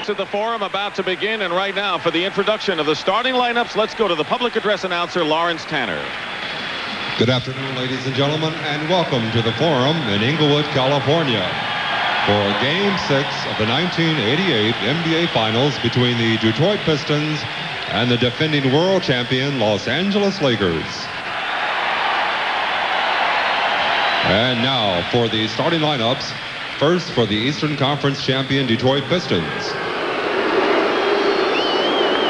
To the forum about to begin, and right now for the introduction of the starting lineups, let's go to the public address announcer, Lawrence Tanner. Good afternoon, ladies and gentlemen, and welcome to the forum in Inglewood, California for Game 6 of the 1988 NBA Finals between the Detroit Pistons and the defending world champion Los Angeles Lakers. And now for the starting lineups. First, for the Eastern Conference champion Detroit Pistons.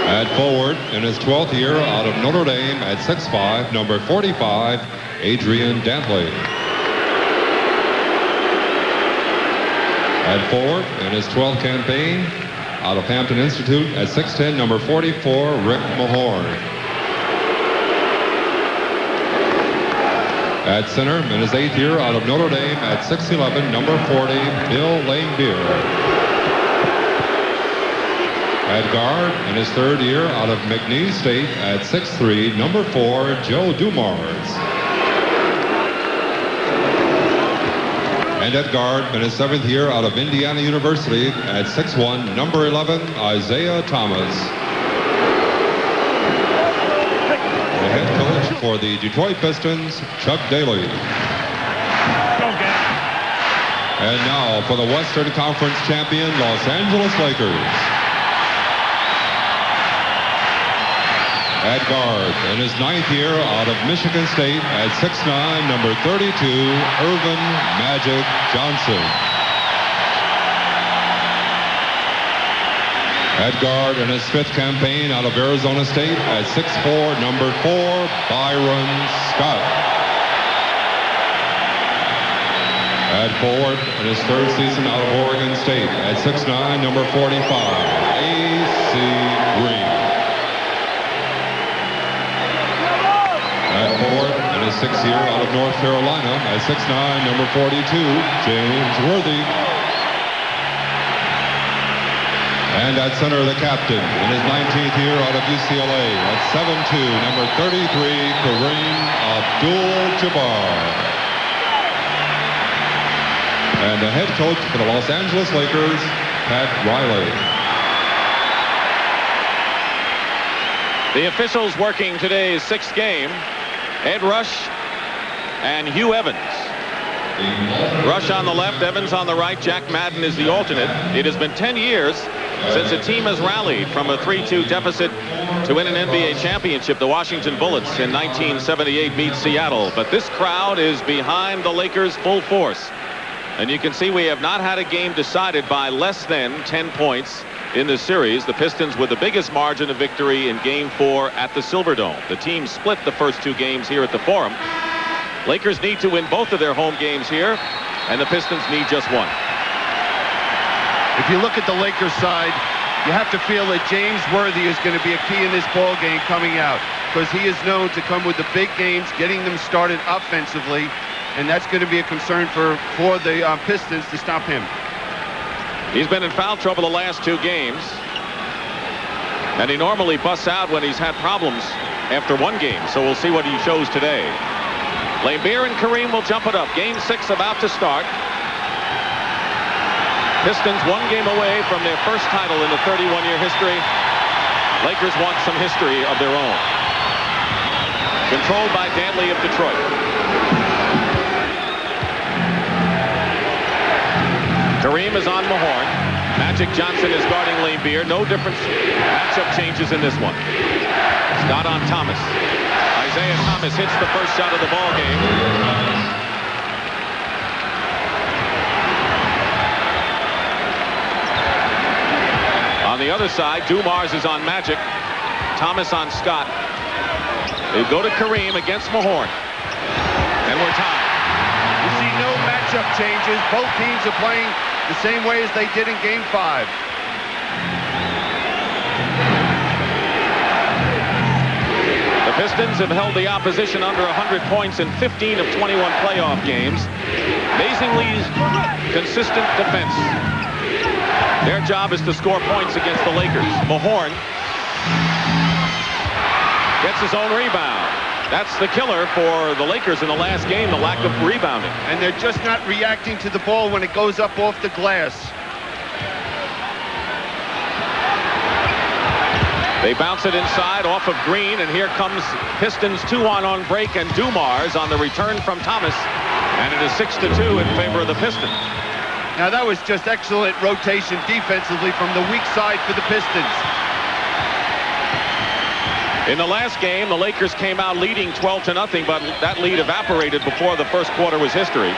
At forward, in his 12th year out of Notre Dame at 6'5", number 45, Adrian Dantley. At forward, in his 12th campaign out of Hampton Institute at 6'10", number 44, Rick Mahorn. At center, in his 8th year out of Notre Dame at 6'11", number 40, Bill Laimbeer. At guard, in his 3rd year out of McNeese State at 6'3", number 4, Joe Dumars. And at guard, in his 7th year out of Indiana University at 6'1", number 11, Isaiah Thomas. The head coach for the Detroit Pistons, Chuck Daly. And now for the Western Conference champion, Los Angeles Lakers. At guard, in his 9th year out of Michigan State at 6'9", number 32, Irvin Magic Johnson. At guard, in his 5th campaign out of Arizona State at 6'4", number 4, Byron Scott. At forward, in his 3rd season out of Oregon State at 6'9", number 45, A.C. Green. At forward, in his 6th year out of North Carolina at 6'9", number 42, James Worthy. And at center, the captain, in his 19th year out of UCLA at 7'2", number 33, Kareem Abdul-Jabbar. And the head coach for the Los Angeles Lakers, Pat Riley. The officials working today's 6th game, Ed Rush and Hugh Evans. Rush on the left, Evans on the right. Jack Madden is the alternate. It has been 10 years since a team has rallied from a 3-2 deficit to win an NBA championship. The Washington Bullets in 1978 beat Seattle. But this crowd is behind the Lakers full force. And you can see we have not had a game decided by less than 10 points in this series. The Pistons with the biggest margin of victory in Game 4 at the Silverdome. The team split the first 2 games here at the Forum. Lakers need to win both of their home games here, and the Pistons need just one. If you look at the Lakers side, you have to feel that James Worthy is going to be a key in this ball game coming out, because he is known to come with the big games, getting them started offensively, and that's going to be a concern for the Pistons to stop him. He's been in foul trouble the last 2 games, and he normally busts out when he's had problems after 1 game, so we'll see what he shows today. Laimbeer and Kareem will jump it up. Game 6 about to start. Pistons 1 game away from their first title in the 31-year history. Lakers want some history of their own. Controlled by Dantley of Detroit. Kareem is on Mahorn. Magic Johnson is guarding Laimbeer. No different matchup changes in this one. Scott on Thomas. Isaiah Thomas hits the first shot of the ball game. On the other side, Dumars is on Magic. Thomas on Scott. They go to Kareem against Mahorn. And we're tied. You see no matchup changes. Both teams are playing the same way as they did in Game 5. The Pistons have held the opposition under 100 points in 15 of 21 playoff games. Amazingly consistent defense. Their job is to score points against the Lakers. Mahorn gets his own rebound. That's the killer for the Lakers in the last game, the lack of rebounding. And they're just not reacting to the ball when it goes up off the glass. They bounce it inside off of Green, and here comes Pistons 2-on break, and Dumars on the return from Thomas, and it is 6-2 in favor of the Pistons. Now that was just excellent rotation defensively from the weak side for the Pistons. In the last game, the Lakers came out leading 12-0, but that lead evaporated before the first quarter was history.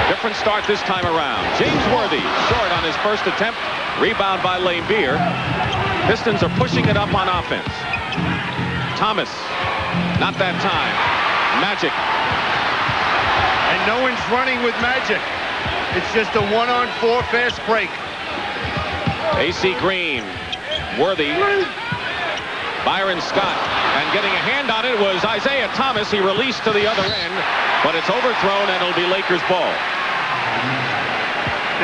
Different start this time around. James Worthy short on his first attempt. Rebound by Lambeer. Pistons are pushing it up on offense. Thomas, not that time. Magic. And no one's running with Magic. It's just a 1-on-4 fast break. AC Green, Worthy, Byron Scott, and getting a hand on it was Isaiah Thomas. He released to the other end, but it's overthrown, and it'll be Lakers ball.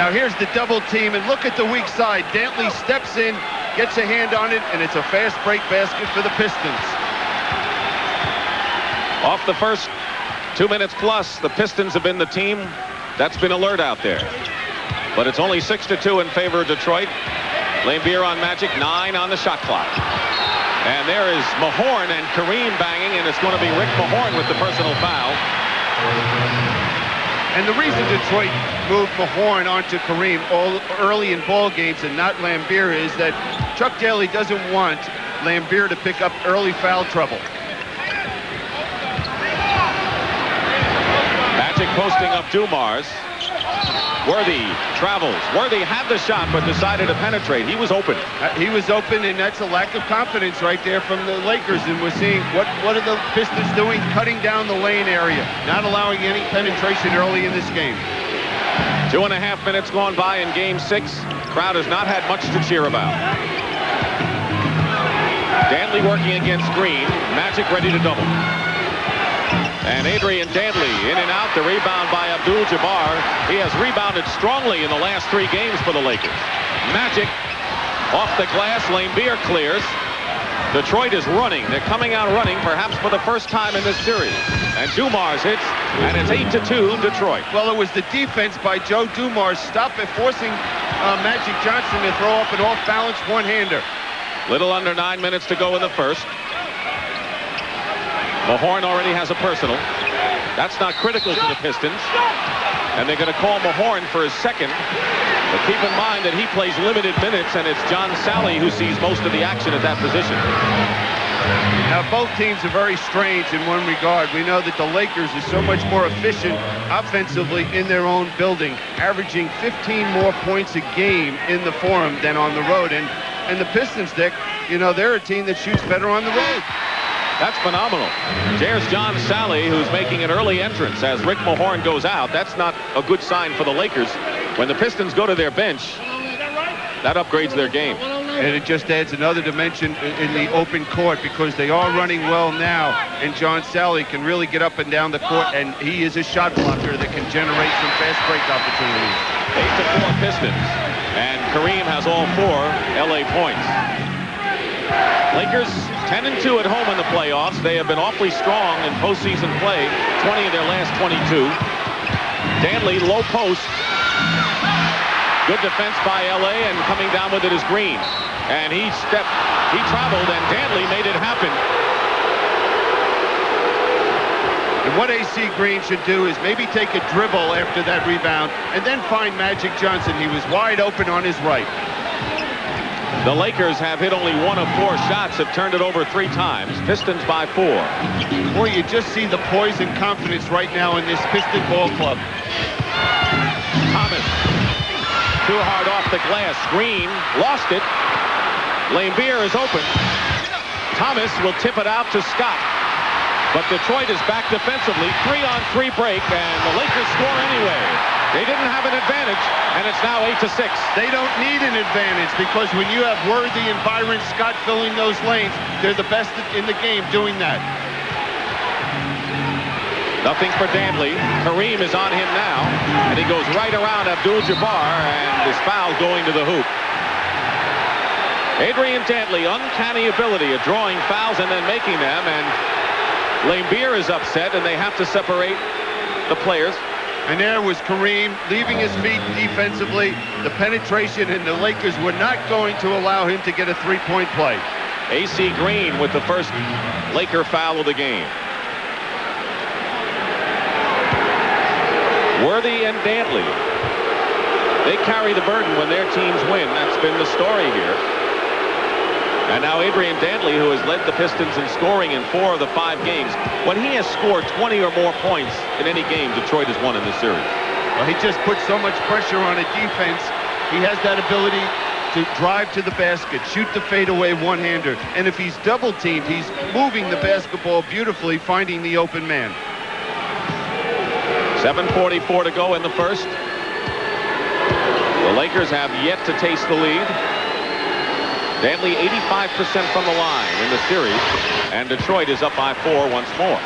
Now here's the double team, and look at the weak side. Dantley steps in, gets a hand on it, and it's a fast break basket for the Pistons. Off the first 2 minutes plus, the Pistons have been the team that's been alert out there. But it's only 6-2 in favor of Detroit. Lambeer on Magic, 9 on the shot clock. And there is Mahorn and Kareem banging, and it's going to be Rick Mahorn with the personal foul. And the reason Detroit moved Mahorn onto Kareem early in ball games and not Lambeer is that Chuck Daly doesn't want Lambeer to pick up early foul trouble. Magic posting up Dumars. Worthy travels. Worthy had the shot but decided to penetrate. He was open. He was open, and that's a lack of confidence right there from the Lakers. And we're seeing what are the Pistons doing? Cutting down the lane area, not allowing any penetration early in this game. 2.5 minutes gone by in Game 6. Crowd has not had much to cheer about. Dantley working against Green. Magic ready to double. And Adrian Dantley in and out. The rebound by Abdul-Jabbar. He has rebounded strongly in the last 3 games for the Lakers. Magic off the glass. Lambeer clears. Detroit is running. They're coming out running, perhaps for the first time in this series. And Dumars hits, and it's 8-2 Detroit. Well, it was the defense by Joe Dumars forcing Magic Johnson to throw up an off-balance one-hander. Little under 9 minutes to go in the first. Mahorn already has a personal. That's not critical to the Pistons. And they're going to call Mahorn for his second. But keep in mind that he plays limited minutes, and it's John Sally who sees most of the action at that position. Now, both teams are very strange in one regard. We know that the Lakers are so much more efficient offensively in their own building, averaging 15 more points a game in the Forum than on the road. And the Pistons, Dick, you know, they're a team that shoots better on the road. That's phenomenal. There's John Sally, who's making an early entrance as Rick Mahorn goes out. That's not a good sign for the Lakers. When the Pistons go to their bench, that upgrades their game. And it just adds another dimension in the open court because they are running well now. And John Sally can really get up and down the court, and he is a shot blocker that can generate some fast break opportunities. 8-4 Pistons. And Kareem has all 4 LA points. Lakers 10-2 at home in the playoffs. They have been awfully strong in postseason play. 20 of their last 22. Dantley, low post. Good defense by LA, and coming down with it is Green. And he traveled, and Dantley made it happen. And what AC Green should do is maybe take a dribble after that rebound and then find Magic Johnson. He was wide open on his right. The Lakers have hit only 1 of 4 shots, have turned it over 3 times. Pistons by 4. Boy, you just see the poise and confidence right now in this Piston ball club. Thomas, too hard off the glass. Green lost it. Lambeer is open. Thomas will tip it out to Scott. But Detroit is back defensively. 3-on-3 break, and the Lakers score anyway. They didn't have an advantage, and it's now 8-6. They don't need an advantage because when you have Worthy and Byron Scott filling those lanes, they're the best in the game doing that. Nothing for Dantley. Kareem is on him now, and he goes right around Abdul-Jabbar, and is fouled going to the hoop. Adrian Dantley, uncanny ability of drawing fouls and then making them, and Lambeer is upset, and they have to separate the players. And there was Kareem leaving his feet defensively, the penetration, and the Lakers were not going to allow him to get a 3-point play. AC Green with the first Laker foul of the game. Worthy and Dantley, they carry the burden when their teams win. That's been the story here. And now Adrian Dantley, who has led the Pistons in scoring in 4 of the 5 games. When he has scored 20 or more points in any game, Detroit has won in this series. Well, he just puts so much pressure on a defense. He has that ability to drive to the basket, shoot the fadeaway one-hander. And if he's double-teamed, he's moving the basketball beautifully, finding the open man. 7:44 to go in the first. The Lakers have yet to taste the lead. Dantley 85% from the line in the series, and Detroit is up by 4 once more.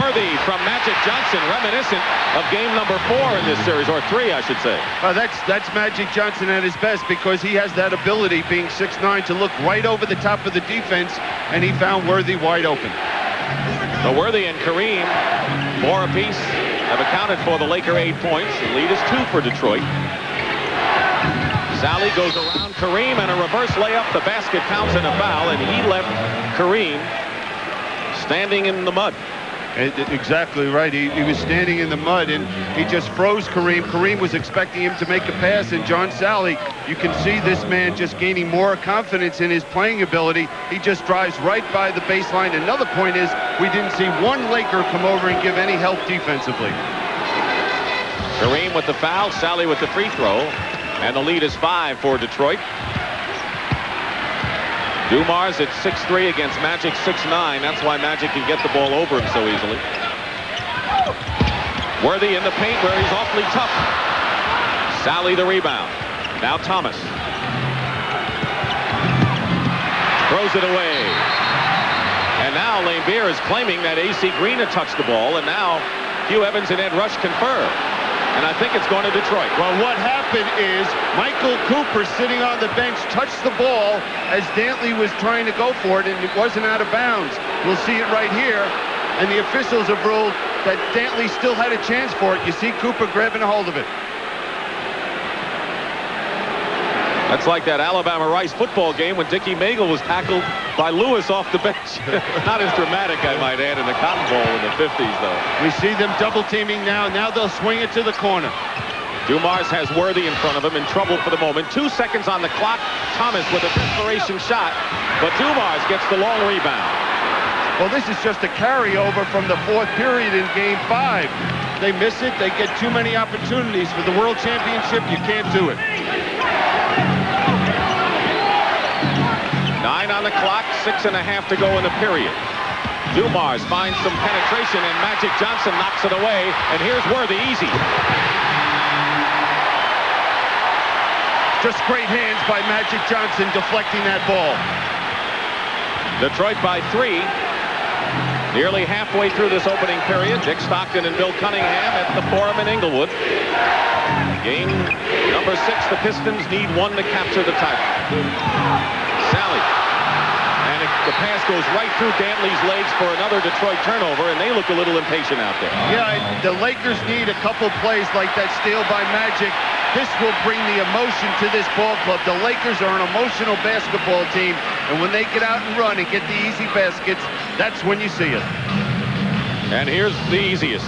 Worthy from Magic Johnson, reminiscent of game number 4 in this series, or 3, I should say. That's Magic Johnson at his best, because he has that ability, being 6'9", to look right over the top of the defense, and he found Worthy wide open. So Worthy and Kareem, 4 apiece, have accounted for the Laker 8 points. The lead is 2 for Detroit. Sally goes around Kareem, and a reverse layup. The basket counts and a foul, and he left Kareem standing in the mud. Exactly right. He was standing in the mud, and he just froze Kareem. Kareem was expecting him to make a pass, and John Sally, you can see this man just gaining more confidence in his playing ability. He just drives right by the baseline. Another point is we didn't see one Laker come over and give any help defensively. Kareem with the foul, Sally with the free throw, and the lead is 5 for Detroit. Dumars at 6'3" against Magic 6'9". That's why Magic can get the ball over him so easily. Worthy in the paint where he's awfully tough. Sally the rebound. Now Thomas. Throws it away. And now Laimbeer is claiming that AC Green had touched the ball, and now Hugh Evans and Ed Rush confer. And I think it's going to Detroit. Well, what happened is Michael Cooper, sitting on the bench, touched the ball as Dantley was trying to go for it, and it wasn't out of bounds. We'll see it right here. And the officials have ruled that Dantley still had a chance for it. You see Cooper grabbing a hold of it. That's like that Alabama-Rice football game when Dickie Magle was tackled by Lewis off the bench. Not as dramatic, I might add, in the Cotton Bowl in the 50s, though. We see them double-teaming now. Now they'll swing it to the corner. Dumars has Worthy in front of him, in trouble for the moment. 2 seconds on the clock. Thomas with a desperation shot, but Dumars gets the long rebound. Well, this is just a carryover from the 4th period in Game 5. They miss it. They get too many opportunities for the World Championship. You can't do it. 9 on the clock, 6.5 to go in the period. Dumars finds some penetration, and Magic Johnson knocks it away. And here's Worthy, easy. Just great hands by Magic Johnson deflecting that ball. Detroit by 3. Nearly halfway through this opening period. Dick Stockton and Bill Cunningham at the Forum in Inglewood. Game number 6, the Pistons need 1 to capture the title. Sally. And the pass goes right through Dantley's legs for another Detroit turnover, and they look a little impatient out there. Yeah, the Lakers need a couple plays like that steal by Magic. This will bring the emotion to this ball club. The Lakers are an emotional basketball team, and when they get out and run and get the easy baskets, that's when you see it. And here's the easiest.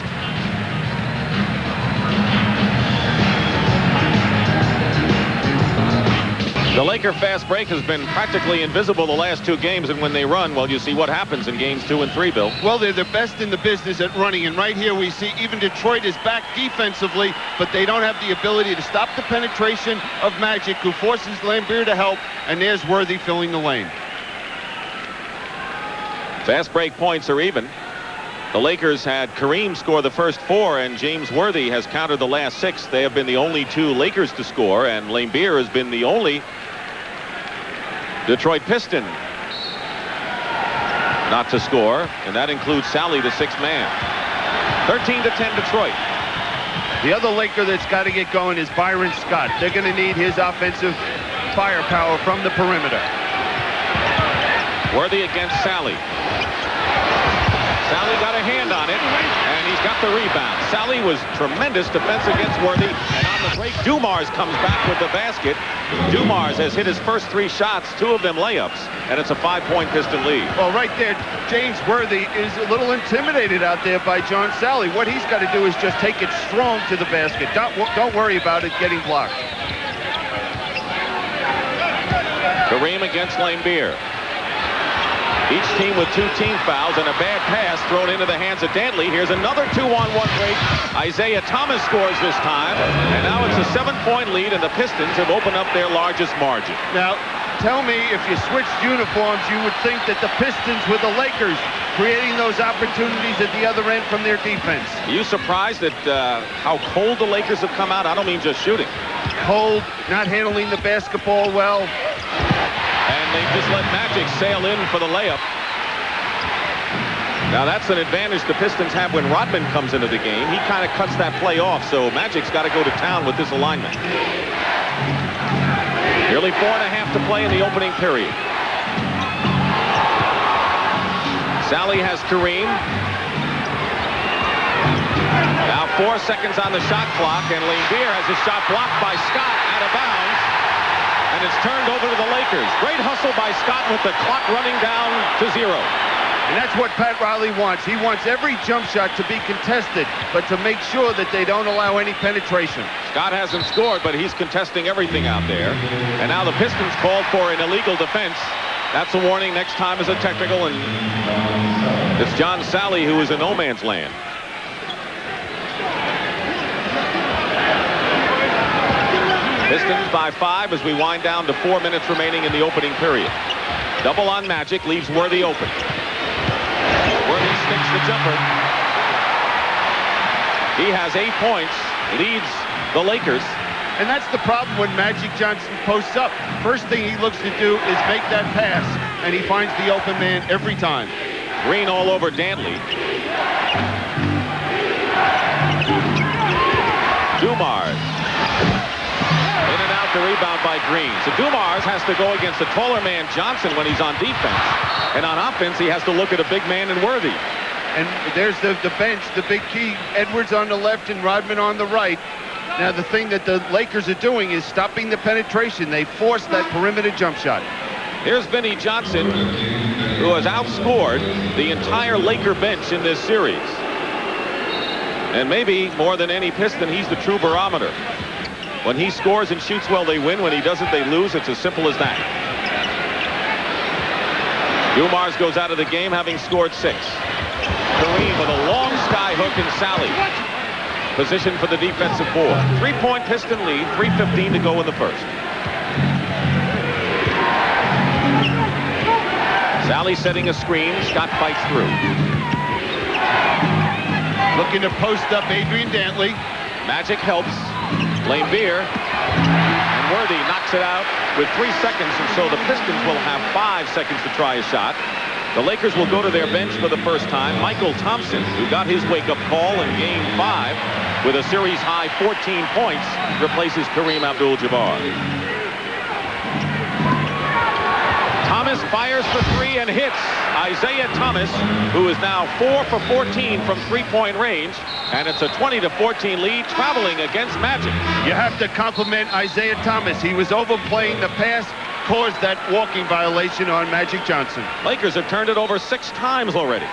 The Laker fast break has been practically invisible the last 2 games, and when they run, well, you see what happens in games 2 and 3, Bill. Well, they're the best in the business at running, and right here we see even Detroit is back defensively, but they don't have the ability to stop the penetration of Magic, who forces Laimbeer to help, and there's Worthy filling the lane. Fast break points are even. The Lakers had Kareem score the first 4, and James Worthy has countered the last 6. They have been the only 2 Lakers to score, and Laimbeer has been the only Detroit Piston not to score, and that includes Sally, the 6th man. 13-10 Detroit. The other Laker that's got to get going is Byron Scott. They're going to need his offensive firepower from the perimeter. Worthy against Sally. Sally got a hand on it, and And he's got the rebound. Sally was tremendous defense against Worthy. And on the break, Dumars comes back with the basket. Dumars has hit his first 3 shots, 2 of them layups. And it's a 5-point Piston lead. Well, right there, James Worthy is a little intimidated out there by John Sally. What he's got to do is just take it strong to the basket. Don't worry about it getting blocked. Kareem against Lambeer. Each team with 2 team fouls and a bad pass thrown into the hands of Dantley. Here's another 2-on-1 break. Isaiah Thomas scores this time. And now it's a 7-point lead, and the Pistons have opened up their largest margin. Now, tell me, if you switched uniforms, you would think that the Pistons were the Lakers, creating those opportunities at the other end from their defense. Are you surprised at how cold the Lakers have come out? I don't mean just shooting. Cold, not handling the basketball well. And they just let Magic sail in for the layup. Now that's an advantage the Pistons have when Rodman comes into the game. He kind of cuts that play off, so Magic's got to go to town with this alignment. Nearly 4.5 to play in the opening period. Sally has Kareem. Now 4 seconds on the shot clock, and Lambeer has a shot blocked by Scott out of bounds. And it's turned over to the Lakers. Great hustle by Scott with the clock running down to 0. And that's what Pat Riley wants. He wants every jump shot to be contested, but to make sure that they don't allow any penetration. Scott hasn't scored, but he's contesting everything out there. And now the Pistons called for an illegal defense. That's a warning. Next time is a technical, and it's John Sally who is in no man's land. Pistons by 5 as we wind down to 4 minutes remaining in the opening period. Double on Magic leaves Worthy open. Worthy sticks the jumper. He has 8 points, leads the Lakers. And that's the problem when Magic Johnson posts up. First thing he looks to do is make that pass, and he finds the open man every time. Green all over Dantley. Dumars. In and out the rebound by Green. So Dumars has to go against a taller man, Johnson, when he's on defense. And on offense, he has to look at a big man in Worthy. And there's the bench, the big key. Edwards on the left and Rodman on the right. Now, the thing that the Lakers are doing is stopping the penetration. They force that perimeter jump shot. Here's Vinnie Johnson, who has outscored the entire Laker bench in this series. And maybe more than any Piston, he's the true barometer. When he scores and shoots well, they win. When he doesn't, they lose. It's as simple as that. Dumars goes out of the game having scored 6. Kareem with a long sky hook, and Sally positioned for the defensive board. 3-point Piston lead, 3:15 to go in the first. Sally setting a screen. Scott fights through. Looking to post up Adrian Dantley. Magic helps. Lambeer, and Worthy knocks it out with 3 seconds, and so the Pistons will have 5 seconds to try a shot. The Lakers will go to their bench for the first time. Michael Thompson, who got his wake-up call in Game 5 with a series-high 14 points, replaces Kareem Abdul-Jabbar. Thomas fires for 3 and hits. Isaiah Thomas, who is now 4 for 14 from 3-point range, and it's a 20-14 lead traveling against Magic. You have to compliment Isaiah Thomas. He was overplaying the pass, caused that walking violation on Magic Johnson. Lakers have turned it over 6 times already.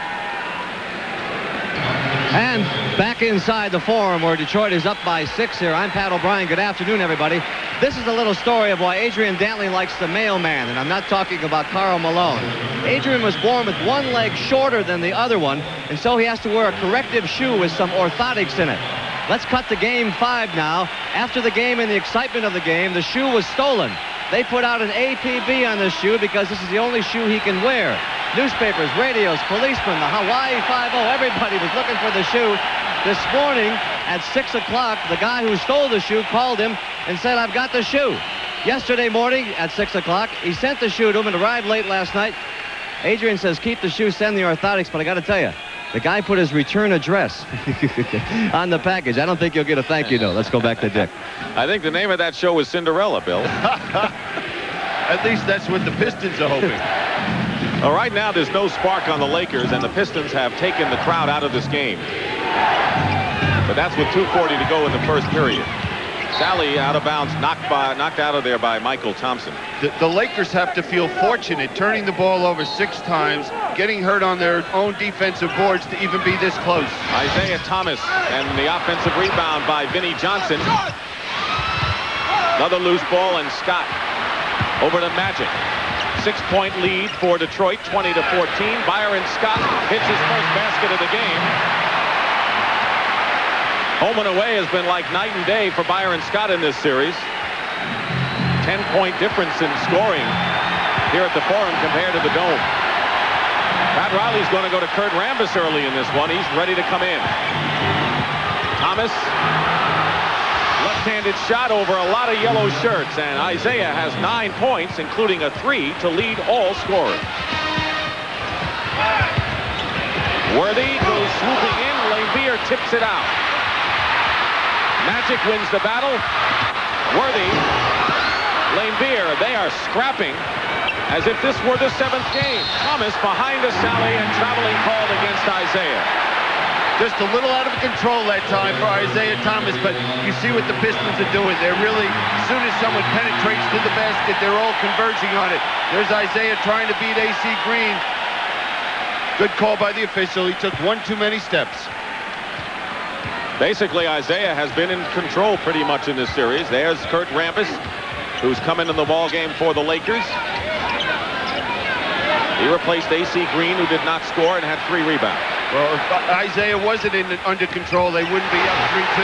And back inside the Forum where Detroit is up by 6 here. I'm Pat O'Brien. Good afternoon, everybody. This is a little story of why Adrian Dantley likes the mailman, and I'm not talking about Karl Malone. Adrian was born with one leg shorter than the other one, and so he has to wear a corrective shoe with some orthotics in it. Let's cut to Game 5 now. After the game and the excitement of the game, the shoe was stolen. They put out an APB on this shoe because this is the only shoe he can wear. Newspapers, radios, policemen, the Hawaii Five-0, everybody was looking for the shoe. This morning at 6 o'clock, the guy who stole the shoe called him and said, "I've got the shoe." Yesterday morning at 6 o'clock, he sent the shoe to him and arrived late last night. Adrian says, "Keep the shoe, send the orthotics," but I got to tell you, the guy put his return address on the package. I don't think you'll get a thank you note. Let's go back to Dick. I think the name of that show was Cinderella, Bill. At least that's what the Pistons are hoping. All right, now there's no spark on the Lakers, and the Pistons have taken the crowd out of this game. But that's with 2:40 to go in the first period. Sally out of bounds, knocked out of there by Michael Thompson. The Lakers have to feel fortunate turning the ball over 6 times, getting hurt on their own defensive boards to even be this close. Isaiah Thomas and the offensive rebound by Vinnie Johnson. Another loose ball, and Scott over to Magic. 6-point lead for Detroit, 20-14. Byron Scott hits his first basket of the game. Home and away has been like night and day for Byron Scott in this series. 10-point difference in scoring here at the Forum compared to the Dome. Pat Riley's going to go to Kurt Rambis early in this one. He's ready to come in. Thomas, left-handed shot over a lot of yellow shirts, and Isaiah has 9 points, including a 3 to lead all scorers. Worthy goes swooping in. Laimbeer tips it out. Magic wins the battle. Worthy, Laimbeer, they are scrapping as if this were the 7th game. Thomas behind a sally and traveling called against Isaiah. Just a little out of control that time for Isaiah Thomas, but you see what the Pistons are doing. They're really, as soon as someone penetrates to the basket, they're all converging on it. There's Isaiah trying to beat AC Green. Good call by the official. He took one too many steps. Basically, Isaiah has been in control pretty much in this series. There's Kurt Rambis, who's come into the ball game for the Lakers. He replaced AC Green, who did not score and had 3 rebounds. Well, if Isaiah wasn't under control, they wouldn't be up 3-2.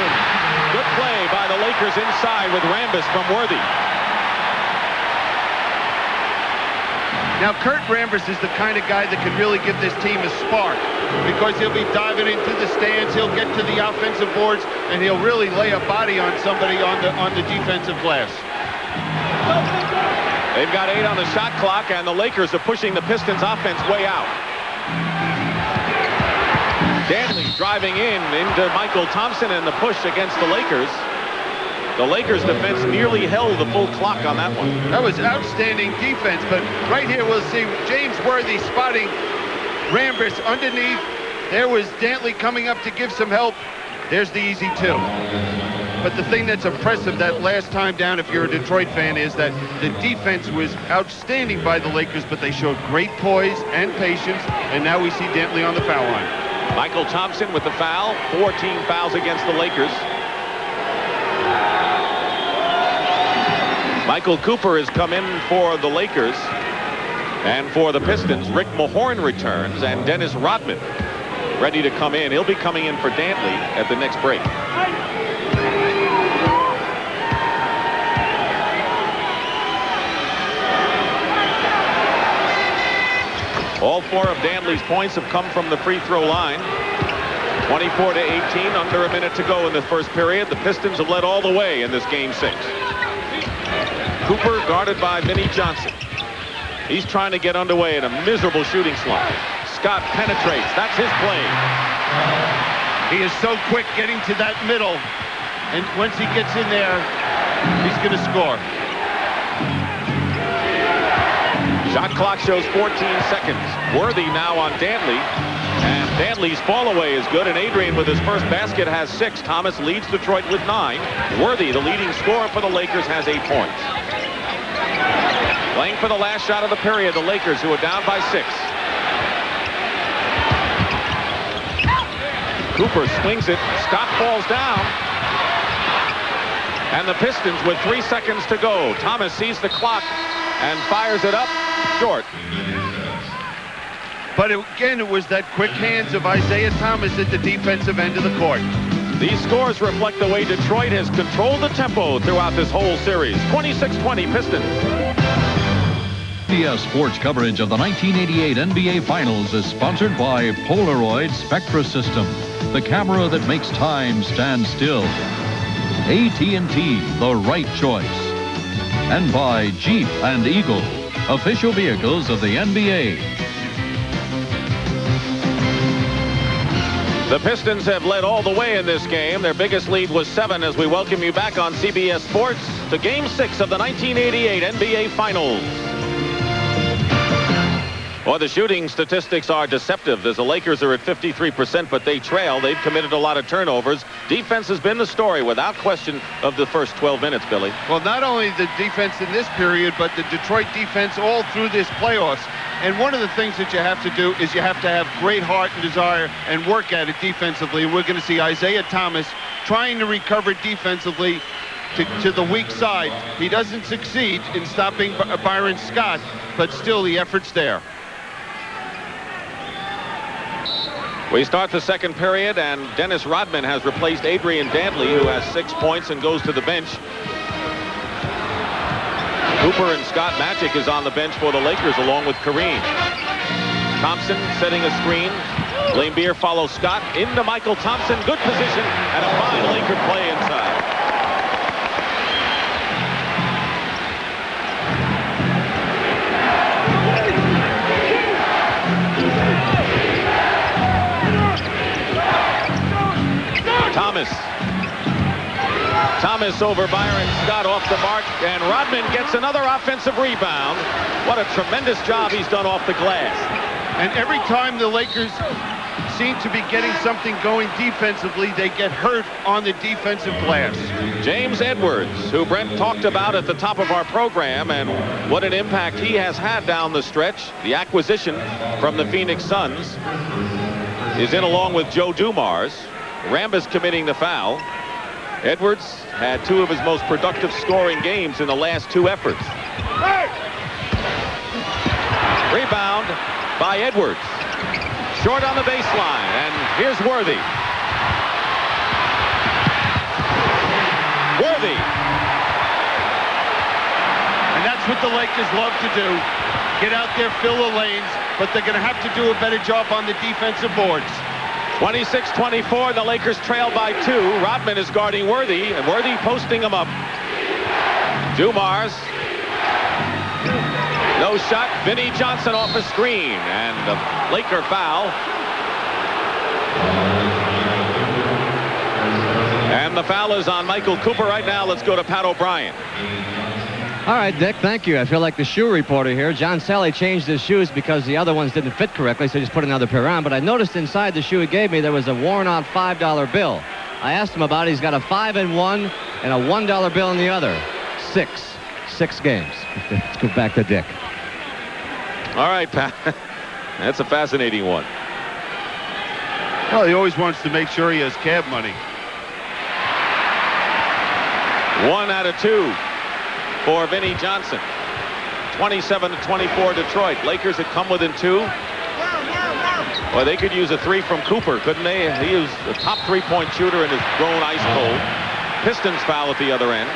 Good play by the Lakers inside with Rambis from Worthy. Now, Kurt Rambis is the kind of guy that can really give this team a spark, because he'll be diving into the stands, he'll get to the offensive boards, and he'll really lay a body on somebody on the defensive glass. They've got 8 on the shot clock, and the Lakers are pushing the Pistons offense way out. Danley driving into Michael Thompson, and the push against the Lakers. The Lakers defense nearly held the full clock on that one. That was outstanding defense, but right here we'll see James Worthy spotting Rambis underneath. There was Dantley coming up to give some help. There's the easy 2. But the thing that's impressive that last time down, if you're a Detroit fan, is that the defense was outstanding by the Lakers, but they showed great poise and patience, and now we see Dantley on the foul line. Michael Thompson with the foul. 14 fouls against the Lakers. Michael Cooper has come in for the Lakers, and for the Pistons, Rick Mahorn returns, and Dennis Rodman ready to come in. He'll be coming in for Dantley at the next break. All 4 of Dantley's points have come from the free throw line. 24-18, under a minute to go in the first period. The Pistons have led all the way in this game 6. Cooper guarded by Vinnie Johnson. He's trying to get underway in a miserable shooting slump. Scott penetrates. That's his play. He is so quick getting to that middle, and once he gets in there, he's going to score. Shot clock shows 14 seconds. Worthy now on Dantley, and Dantley's fall away is good, and Adrian with his first basket has 6. Thomas leads Detroit with 9. Worthy, the leading scorer for the Lakers, has 8 points. Playing for the last shot of the period, the Lakers, who are down by 6. Cooper swings it. Scott falls down. And the Pistons with 3 seconds to go. Thomas sees the clock and fires it up short. But again, it was that quick hands of Isaiah Thomas at the defensive end of the court. These scores reflect the way Detroit has controlled the tempo throughout this whole series. 26-20 Pistons. CBS Sports coverage of the 1988 NBA Finals is sponsored by Polaroid Spectra System, the camera that makes time stand still. AT&T, the right choice. And by Jeep and Eagle, official vehicles of the NBA. The Pistons have led all the way in this game. Their biggest lead was 7 as we welcome you back on CBS Sports to Game 6 of the 1988 NBA Finals. Well, the shooting statistics are deceptive as the Lakers are at 53%, but they trail. They've committed a lot of turnovers. Defense has been the story without question of the first 12 minutes, Billy. Well, not only the defense in this period, but the Detroit defense all through this playoffs. And one of the things that you have to do is you have to have great heart and desire and work at it defensively. We're going to see Isaiah Thomas trying to recover defensively to the weak side. He doesn't succeed in stopping Byron Scott, but still the effort's there. We start the second period, and Dennis Rodman has replaced Adrian Dantley, who has 6 points and goes to the bench. Cooper and Scott Magic is on the bench for the Lakers, along with Kareem. Thompson setting a screen. Laimbeer follows Scott into Michael Thompson. Good position and a fine Laker play inside. Thomas over Byron Scott off the mark, and Rodman gets another offensive rebound. What a tremendous job he's done off the glass. And every time the Lakers seem to be getting something going defensively, they get hurt on the defensive glass. James Edwards, who Brent talked about at the top of our program, and what an impact he has had down the stretch. The acquisition from the Phoenix Suns is in along with Joe Dumars. Rambis committing the foul. Edwards had 2 of his most productive scoring games in the last 2 efforts. Rebound by Edwards. Short on the baseline, and here's Worthy. Worthy. And that's what the Lakers love to do. Get out there, fill the lanes, but they're going to have to do a better job on the defensive boards. 26-24, the Lakers trail by 2. Rodman is guarding Worthy, and Worthy posting him up. Dumars. No shot. Vinnie Johnson off a screen, and a Laker foul. And the foul is on Michael Cooper right now. Let's go to Pat O'Brien. All right, Dick, thank you. I feel like the shoe reporter here. John Sally changed his shoes because the other ones didn't fit correctly, so he just put another pair on. But I noticed inside the shoe he gave me there was a worn-out $5 bill. I asked him about it. He's got a 5 in one and a $1 bill in the other. 6 games. Let's go back to Dick. All right, Pat. That's a fascinating one. Well, he always wants to make sure he has cab money. 1 out of 2 for Vinnie Johnson. 27-24 Detroit. Lakers had come within 2. Well, they could use a 3 from Cooper, couldn't they? He is a top 3-point shooter and has grown ice cold. Pistons foul at the other end.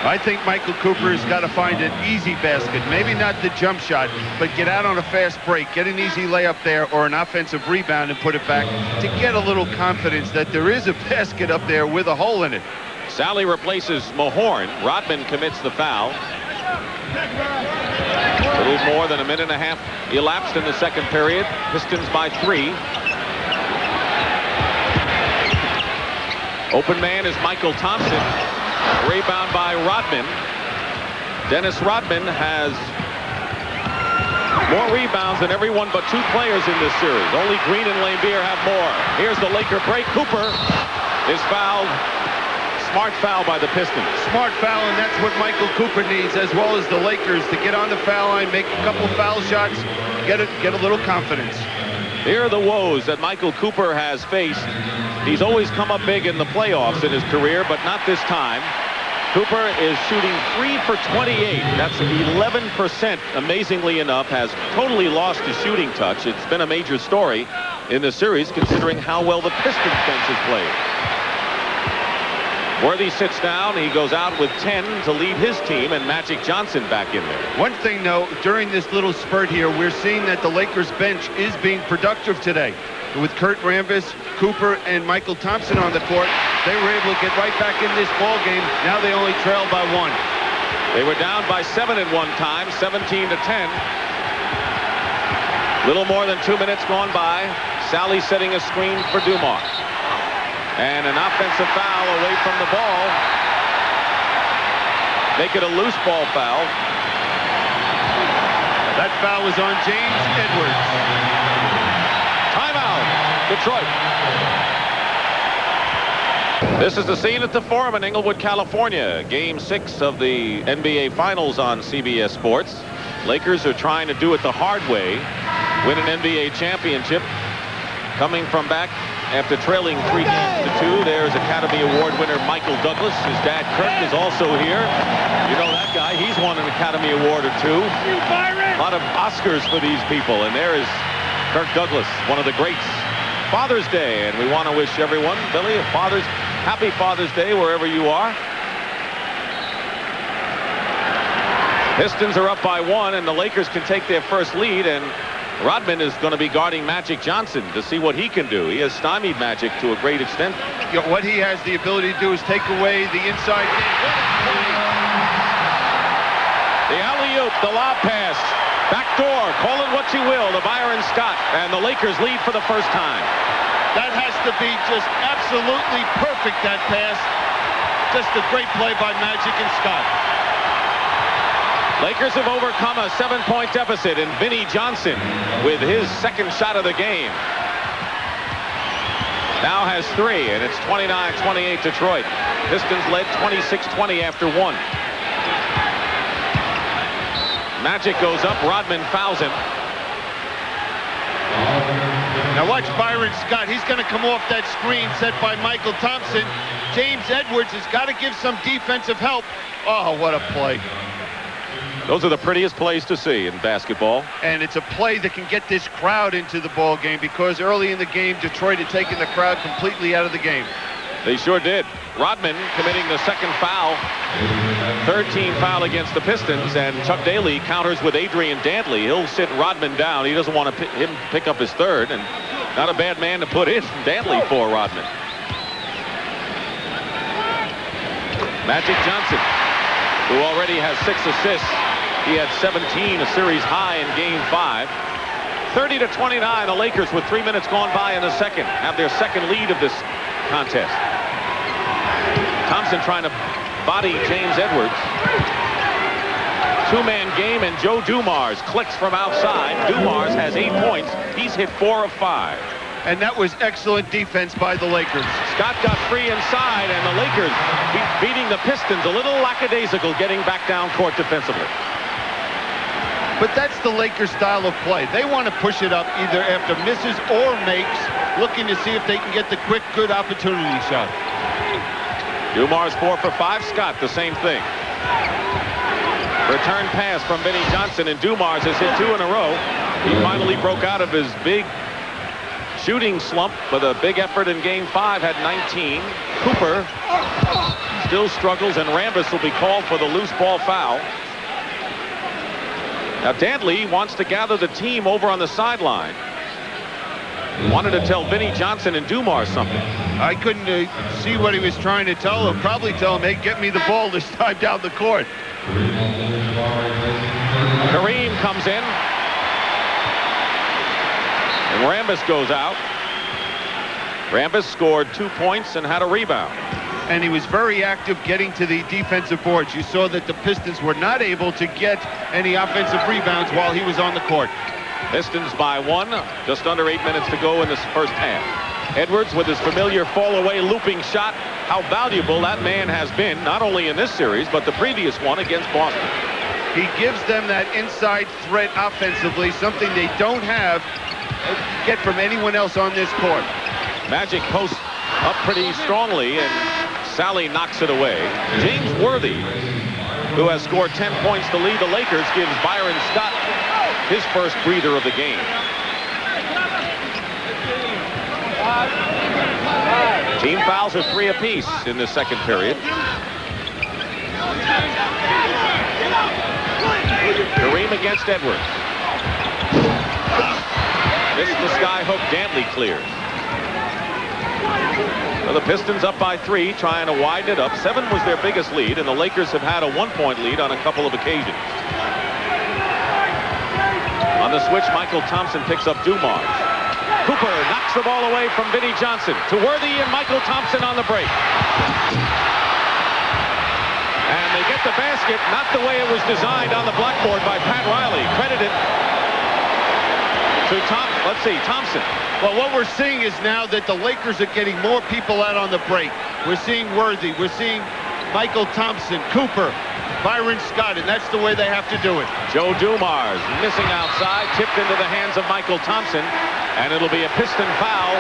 I think Michael Cooper has got to find an easy basket. Maybe not the jump shot, but get out on a fast break, get an easy layup there or an offensive rebound and put it back to get a little confidence that there is a basket up there with a hole in it. Sally replaces Mahorn. Rodman commits the foul. A little more than a minute and a half elapsed in the second period. Pistons by 3. Open man is Michael Thompson. Rebound by Rodman. Dennis Rodman has more rebounds than everyone but 2 players in this series. Only Green and Laimbeer have more. Here's the Laker break. Cooper is fouled. Smart foul by the Pistons. Smart foul, and that's what Michael Cooper needs, as well as the Lakers, to get on the foul line, make a couple foul shots, get a little confidence. Here are the woes that Michael Cooper has faced. He's always come up big in the playoffs in his career, but not this time. Cooper is shooting 3 for 28. That's 11%, amazingly enough, has totally lost his shooting touch. It's been a major story in the series, considering how well the Pistons bench has played. Worthy sits down. He goes out with 10 to lead his team, and Magic Johnson back in there. One thing, though, during this little spurt here, we're seeing that the Lakers bench is being productive today. With Kurt Rambis, Cooper, and Michael Thompson on the court, they were able to get right back in this ball game. Now they only trail by 1. They were down by 7 at one time, 17-10. Little more than 2 minutes gone by. Sally setting a screen for Dumars. And an offensive foul away from the ball. Make it a loose ball foul. That foul was on James Edwards. Timeout, Detroit. This is the scene at the Forum in Inglewood, California. Game 6 of the NBA Finals on CBS Sports. Lakers are trying to do it the hard way, win an NBA championship. Coming from back after trailing 3 games to 2, there's Academy Award winner Michael Douglas. His dad, Kirk, is also here. You know that guy. He's won an Academy Award or 2. A lot of Oscars for these people. And there is Kirk Douglas, one of the greats. Father's Day, and we want to wish everyone, Billy, happy Father's Day wherever you are. Pistons are up by 1, and the Lakers can take their first lead, and Rodman is going to be guarding Magic Johnson to see what he can do. He has stymied Magic to a great extent. What he has the ability to do is take away the inside game. The alley-oop, the lob pass, backdoor, call it what you will, to Byron Scott, and the Lakers lead for the first time. That has to be just absolutely perfect, that pass. Just a great play by Magic and Scott. Lakers have overcome a 7-point deficit, and Vinnie Johnson with his second shot of the game now has 3, and it's 29-28 Detroit. Pistons led 26-20 after 1. Magic goes up, Rodman fouls him. Now watch Byron Scott. He's going to come off that screen set by Michael Thompson. James Edwards has got to give some defensive help. Oh, what a play. Those are the prettiest plays to see in basketball. And it's a play that can get this crowd into the ball game, because early in the game, Detroit had taken the crowd completely out of the game. They sure did. Rodman committing the second foul. Third team foul against the Pistons, and Chuck Daly counters with Adrian Dantley. He'll sit Rodman down. He doesn't want to him pick up his third, and not a bad man to put in Dantley for Rodman. Magic Johnson, who already has 6 assists. He had 17, a series high in Game 5. 30-29, the Lakers, with 3 minutes gone by in the second, have their second lead of this contest. Thompson trying to body James Edwards. 2-man game, and Joe Dumars clicks from outside. Dumars has 8 points. He's hit 4 of 5. And that was excellent defense by the Lakers. Scott got free inside, and the Lakers beating the Pistons a little lackadaisical, getting back down court defensively. But that's the Lakers style of play. They want to push it up either after misses or makes, looking to see if they can get the quick, good opportunity shot. Dumars 4 for 5. Scott, the same thing. Return pass from Vinnie Johnson, and Dumars has hit 2 in a row. He finally broke out of his big shooting slump with a big effort in Game 5, had 19. Cooper still struggles, and Rambis will be called for the loose ball foul. Now Dantley wants to gather the team over on the sideline. Wanted to tell Vinnie Johnson and Dumars something. I couldn't see what he was trying to tell him. Probably tell him, hey, get me the ball this time down the court. Kareem comes in. And Rambis goes out. Rambis scored 2 points and had a rebound. And he was very active getting to the defensive boards. You saw that the Pistons were not able to get any offensive rebounds while he was on the court. Pistons by 1, just under 8 minutes to go in this first half. Edwards with his familiar fall-away looping shot. How valuable that man has been, not only in this series, but the previous one against Boston. He gives them that inside threat offensively, something they don't have, get from anyone else on this court. Magic posts up pretty strongly, and Sally knocks it away. James Worthy, who has scored 10 points to lead the Lakers, gives Byron Scott his first breather of the game. Team fouls are 3 apiece in the second period. Kareem against Edwards. This is the sky hook. Dantley clears. Well, the Pistons up by 3, trying to widen it up. 7 was their biggest lead, and the Lakers have had a 1-point lead on a couple of occasions. On the switch, Michael Thompson picks up Dumars. Cooper knocks the ball away from Vinnie Johnson to Worthy, and Michael Thompson on the break. And they get the basket, not the way it was designed on the blackboard by Pat Riley. Credited to Thompson. Well, what we're seeing is now that the Lakers are getting more people out on the break. We're seeing Worthy. We're seeing Michael Thompson, Cooper, Byron Scott, and that's the way they have to do it. Joe Dumars missing outside, tipped into the hands of Michael Thompson, and it'll be a Piston foul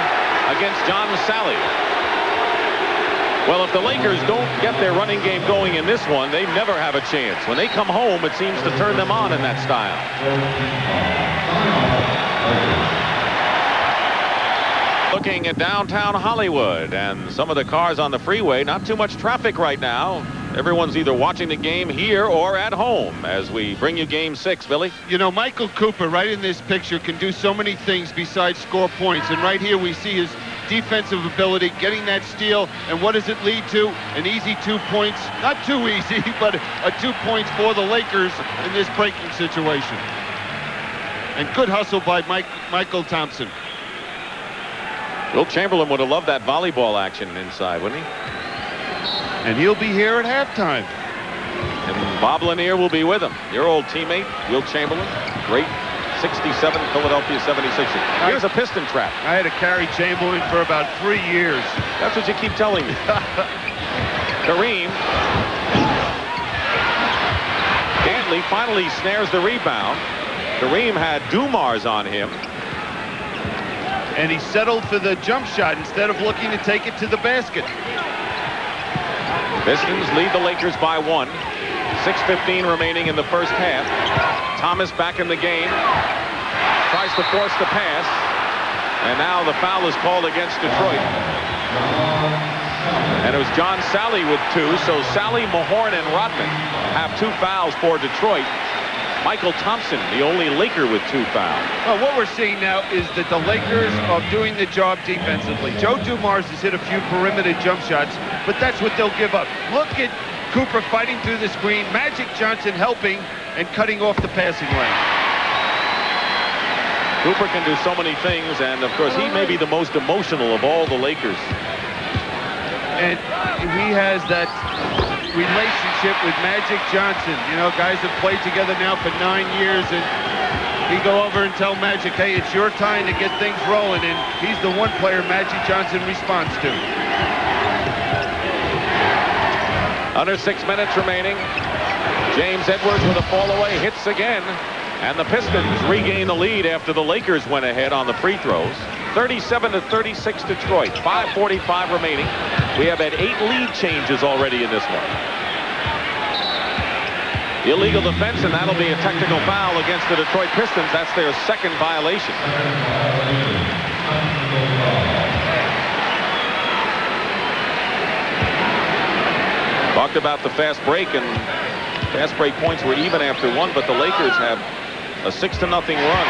against John Sally. Well, if the Lakers don't get their running game going in this one, they never have a chance. When they come home, it seems to turn them on in that style. Looking at downtown Hollywood and some of the cars on the freeway, not too much traffic right now. Everyone's either watching the game here or at home as we bring you Game 6, Billy. You know, Michael Cooper, right in this picture, can do so many things besides score points. And right here we see his defensive ability, getting that steal. And what does it lead to? An easy 2 points. Not too easy, but a 2 points for the Lakers in this breaking situation. And good hustle by Michael Thompson. Wilt Chamberlain would have loved that volleyball action inside, wouldn't he? And he'll be here at halftime. And Bob Lanier will be with him. Your old teammate, Wilt Chamberlain. Great 67 Philadelphia 76ers. Here's a Piston trap. I had to carry Chamberlain for about 3 years. That's what you keep telling me. Kareem. Dantley finally snares the rebound. Kareem had Dumars on him. And he settled for the jump shot instead of looking to take it to the basket. Pistons lead the Lakers by 1. 6:15 remaining in the first half. Thomas back in the game. Tries to force the pass. And now the foul is called against Detroit. And it was John Sally with 2. So Sally, Mahorn, and Rodman have 2 fouls for Detroit. Michael Thompson, the only Laker with 2 fouls. Well, what we're seeing now is that the Lakers are doing the job defensively. Joe Dumars has hit a few perimeter jump shots, but that's what they'll give up. Look at Cooper fighting through the screen, Magic Johnson helping and cutting off the passing lane. Cooper can do so many things, and of course he may be the most emotional of all the Lakers. And he has that relationship with Magic Johnson. You know, guys have played together now for 9 years, and he go over and tell Magic, hey, it's your time to get things rolling, and he's the one player Magic Johnson responds to. Under 6 minutes remaining. James Edwards with a fall away, hits again, and the Pistons regain the lead after the Lakers went ahead on the free throws. 37-36 Detroit. 5:45 remaining. We have had 8 lead changes already in this one. Illegal defense, and that'll be a technical foul against the Detroit Pistons. That's their second violation. Talked about the fast break, and fast break points were even after 1, but the Lakers have a 6-0 run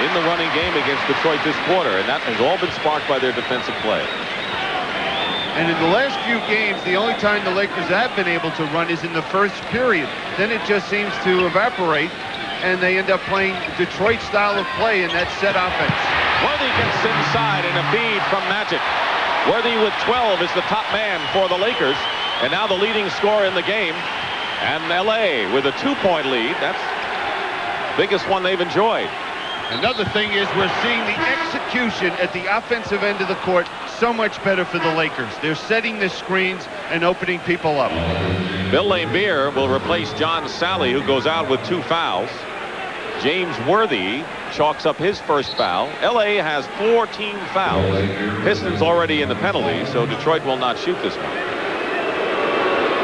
in the running game against Detroit this quarter, and that has all been sparked by their defensive play. And in the last few games, the only time the Lakers have been able to run is in the first period. Then it just seems to evaporate, and they end up playing Detroit style of play in that set offense. Worthy gets inside in a feed from Magic. Worthy with 12 is the top man for the Lakers, and now the leading scorer in the game. And L.A. with a 2-point lead. That's the biggest one they've enjoyed. Another thing is we're seeing the execution at the offensive end of the court so much better for the Lakers. They're setting the screens and opening people up. Bill Laimbeer will replace John Sally, who goes out with 2 fouls. James Worthy chalks up his first foul. L.A. has 14 fouls. Pistons already in the penalty, so Detroit will not shoot this one.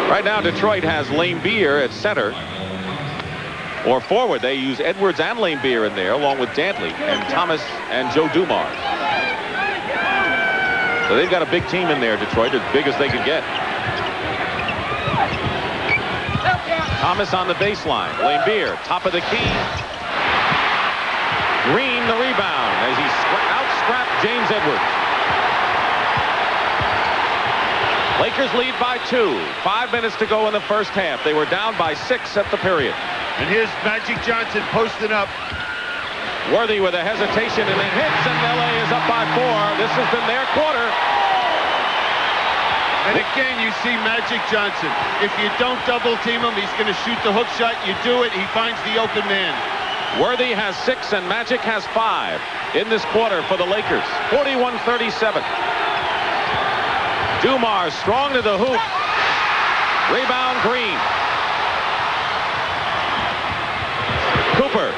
Right now, Detroit has Laimbeer at center. Or forward, they use Edwards and Laimbeer in there, along with Dantley and Thomas and Joe Dumars. So they've got a big team in there, Detroit, as big as they could get. Thomas on the baseline. Laimbeer, top of the key. Green the rebound as he out-scrapped James Edwards. Lakers lead by 2. 5 minutes to go in the first half. They were down by 6 at the period. And here's Magic Johnson posting up. Worthy with a hesitation, and it hits, and L.A. is up by 4. This has been their quarter. And again, you see Magic Johnson. If you don't double team him, he's going to shoot the hook shot. You do it, he finds the open man. Worthy has 6 and Magic has 5 in this quarter for the Lakers. 41-37. Dumars strong to the hoop. Rebound Green. Cooper.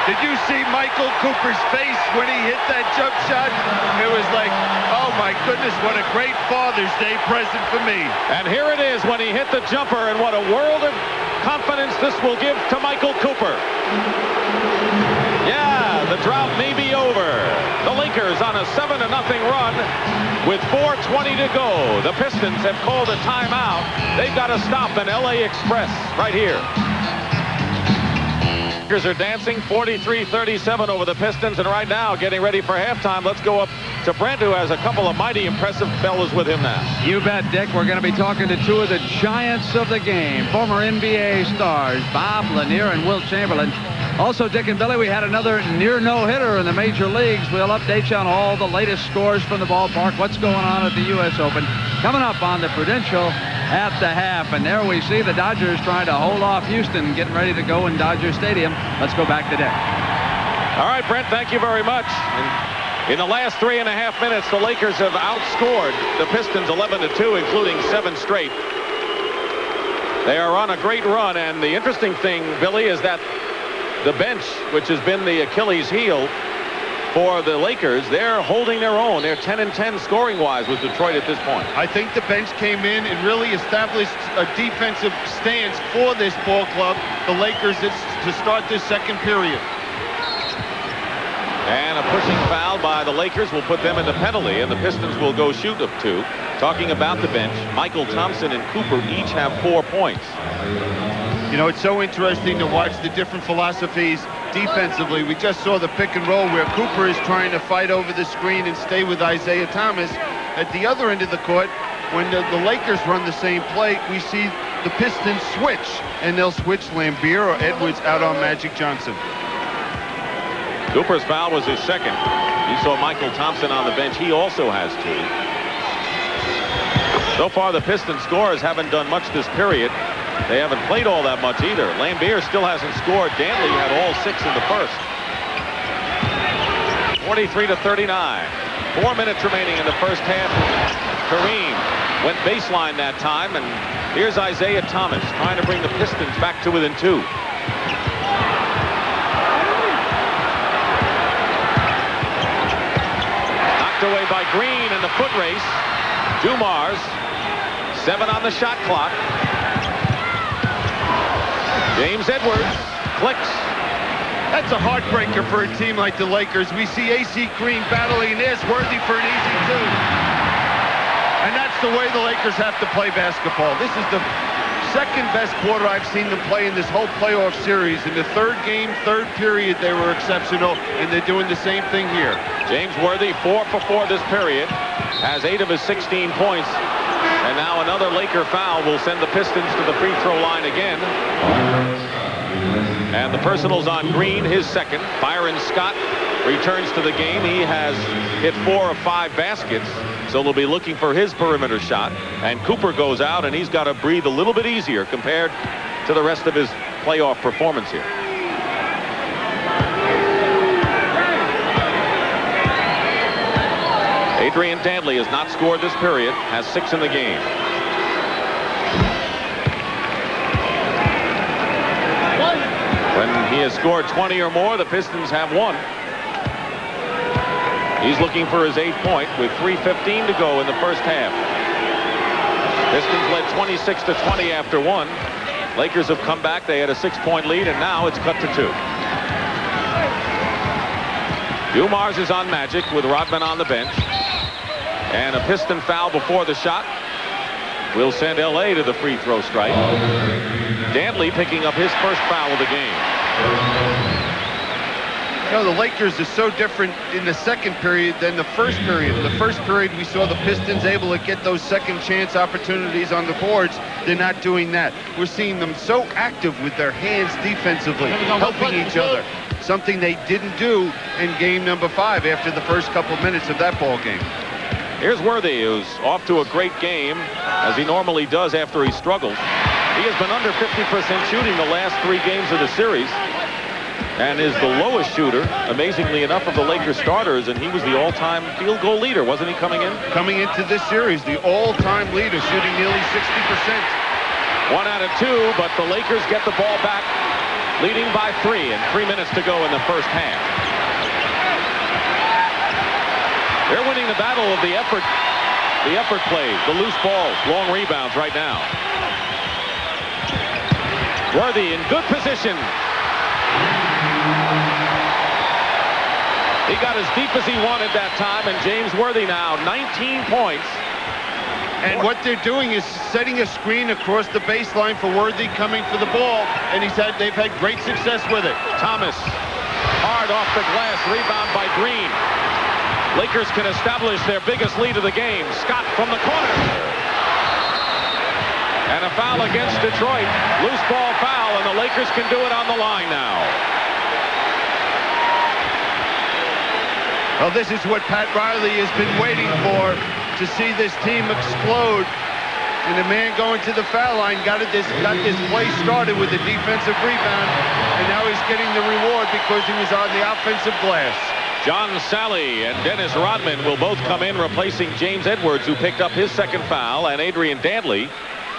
Did you see Michael Cooper's face when he hit that jump shot? It was like, oh my goodness, what a great Father's Day present for me. And here it is when he hit the jumper, and what a world of confidence this will give to Michael Cooper. Yeah, the drought may be over. The Lakers on a 7-0 run with 4:20 to go. The Pistons have called a timeout. They've got to stop an LA Express right here. Lakers are dancing 43-37 over the Pistons, and right now getting ready for halftime. Let's go up to Brent, who has a couple of mighty impressive fellows with him now. You bet, Dick. We're going to be talking to two of the giants of the game, former NBA stars, Bob Lanier and Wilt Chamberlain. Also, Dick and Billy, we had another near no-hitter in the major leagues. We'll update you on all the latest scores from the ballpark, what's going on at the U.S. Open. Coming up on the Prudential at the half. And there we see the Dodgers trying to hold off Houston, getting ready to go in Dodger Stadium. Let's go back to Dick. All right, Brent, thank you very much. In the last 3.5 minutes, the Lakers have outscored the Pistons 11-2, including 7 straight. They are on a great run, and the interesting thing, Billy, is that the bench, which has been the Achilles heel for the Lakers, they're holding their own. They're 10-10 scoring-wise with Detroit at this point. I think the bench came in and really established a defensive stance for this ball club, the Lakers, to start this second period. And a pushing foul by the Lakers will put them in the penalty, and the Pistons will go shoot of 2. Talking about the bench, Michael Thompson and Cooper each have 4 points. You know, it's so interesting to watch the different philosophies defensively. We just saw the pick and roll where Cooper is trying to fight over the screen and stay with Isaiah Thomas. At the other end of the court, when the Lakers run the same play, we see the Pistons switch, and they'll switch Lambeer or Edwards out on Magic Johnson. Cooper's foul was his second. You saw Michael Thompson on the bench. He also has 2. So far, the Pistons scorers haven't done much this period. They haven't played all that much either. Lambeer still hasn't scored. Dantley had all 6 in the first. 43-39. 4 minutes remaining in the first half. Kareem went baseline that time, and here's Isaiah Thomas trying to bring the Pistons back to within 2. Knocked away by Green in the foot race. Dumars, 7 on the shot clock. James Edwards clicks. That's a heartbreaker for a team like the Lakers. We see AC Green battling, and there's Worthy for an easy 2. And that's the way the Lakers have to play basketball. This is the second best quarter I've seen them play in this whole playoff series. In the third game, third period, they were exceptional, and they're doing the same thing here. James Worthy, 4 for 4 this period, has 8 of his 16 points. And now another Laker foul will send the Pistons to the free throw line again. And the personal's on Green, his second. Byron Scott returns to the game. He has hit 4 of 5 baskets, so they'll be looking for his perimeter shot. And Cooper goes out, and he's got to breathe a little bit easier compared to the rest of his playoff performance here. Adrian Dantley has not scored this period, has 6 in the game. When he has scored 20 or more, the Pistons have 1. He's looking for his 8th point with 3:15 to go in the first half. Pistons led 26-20 after 1. Lakers have come back. They had a 6-point lead, and now it's cut to 2. Dumars is on Magic with Rodman on the bench. And a Piston foul before the shot will send LA to the free throw strike. Dantley picking up his first foul of the game. You know, the Lakers are so different in the second period than the first period. In the first period, we saw the Pistons able to get those second chance opportunities on the boards. They're not doing that. We're seeing them so active with their hands defensively, helping each other. something they didn't do in game number 5 after the first couple minutes of that ball game. Here's Worthy, who's off to a great game, as he normally does after he struggles. He has been under 50% shooting the last 3 games of the series, and is the lowest shooter, amazingly enough, of the Lakers starters, and he was the all-time field goal leader, wasn't he, coming in? Coming into this series, the all-time leader, shooting nearly 60%. 1 out of 2, but the Lakers get the ball back, leading by 3, and 3 minutes to go in the first half. They're winning the battle of the effort plays, the loose balls, long rebounds right now. Worthy in good position. He got as deep as he wanted that time, and James Worthy now 19 points. And what they're doing is setting a screen across the baseline for Worthy coming for the ball, and they've had great success with it. Thomas, hard off the glass, rebound by Green. Lakers can establish their biggest lead of the game. Scott from the corner. And a foul against Detroit. Loose ball foul, and the Lakers can do it on the line now. Well, this is what Pat Riley has been waiting for, to see this team explode. And the man going to the foul line got this play started with a defensive rebound, and now he's getting the reward because he was on the offensive glass. John Sally and Dennis Rodman will both come in, replacing James Edwards, who picked up his second foul, and Adrian Dantley.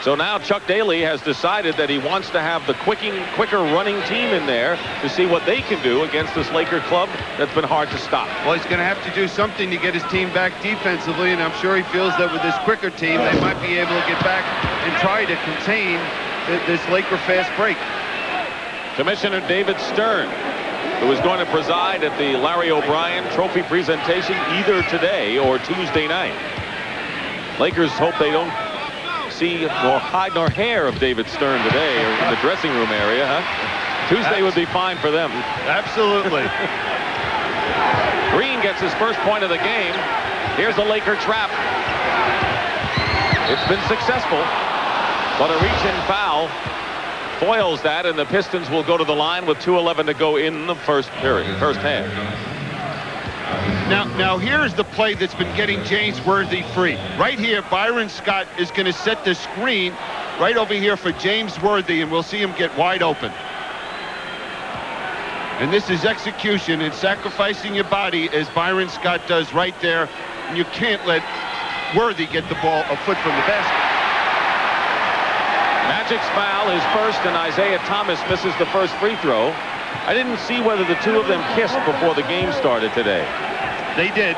So now Chuck Daly has decided that he wants to have the quicker running team in there to see what they can do against this Laker club that's been hard to stop. Well, he's going to have to do something to get his team back defensively, and I'm sure he feels that with this quicker team, they might be able to get back and try to contain this Laker fast break. Commissioner David Stern, who is going to preside at the Larry O'Brien Trophy presentation either today or Tuesday night. Lakers hope they don't see nor hide nor hair of David Stern today, or in the dressing room area, huh? Tuesday would be fine for them. Absolutely. Green gets his first point of the game. Here's the Laker trap. It's been successful, but a reach-in foul foils that, and the Pistons will go to the line with 2:11 to go in the first half. Now here's the play that's been getting James Worthy free. Right here, Byron Scott is going to set the screen right over here for James Worthy, and we'll see him get wide open. And this is execution and sacrificing your body, as Byron Scott does right there. And you can't let Worthy get the ball a foot from the basket. Magic's foul is first, and Isaiah Thomas misses the first free throw. I didn't see whether the two of them kissed before the game started today. They did.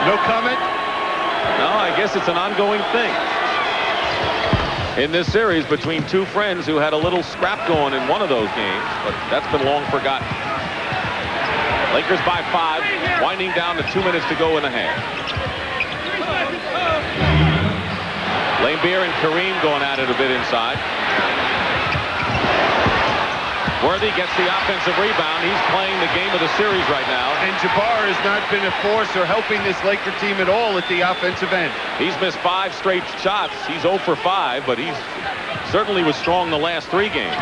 No comment? No, I guess it's an ongoing thing in this series between two friends who had a little scrap going in one of those games, but that's been long forgotten. Lakers by 5, winding down to 2 minutes to go in the half. Laimbeer and Kareem going at it a bit inside. Worthy gets the offensive rebound. He's playing the game of the series right now. And Jabbar has not been a force or helping this Laker team at all at the offensive end. He's missed 5 straight shots. He's 0 for 5, but he's certainly was strong the last 3 games.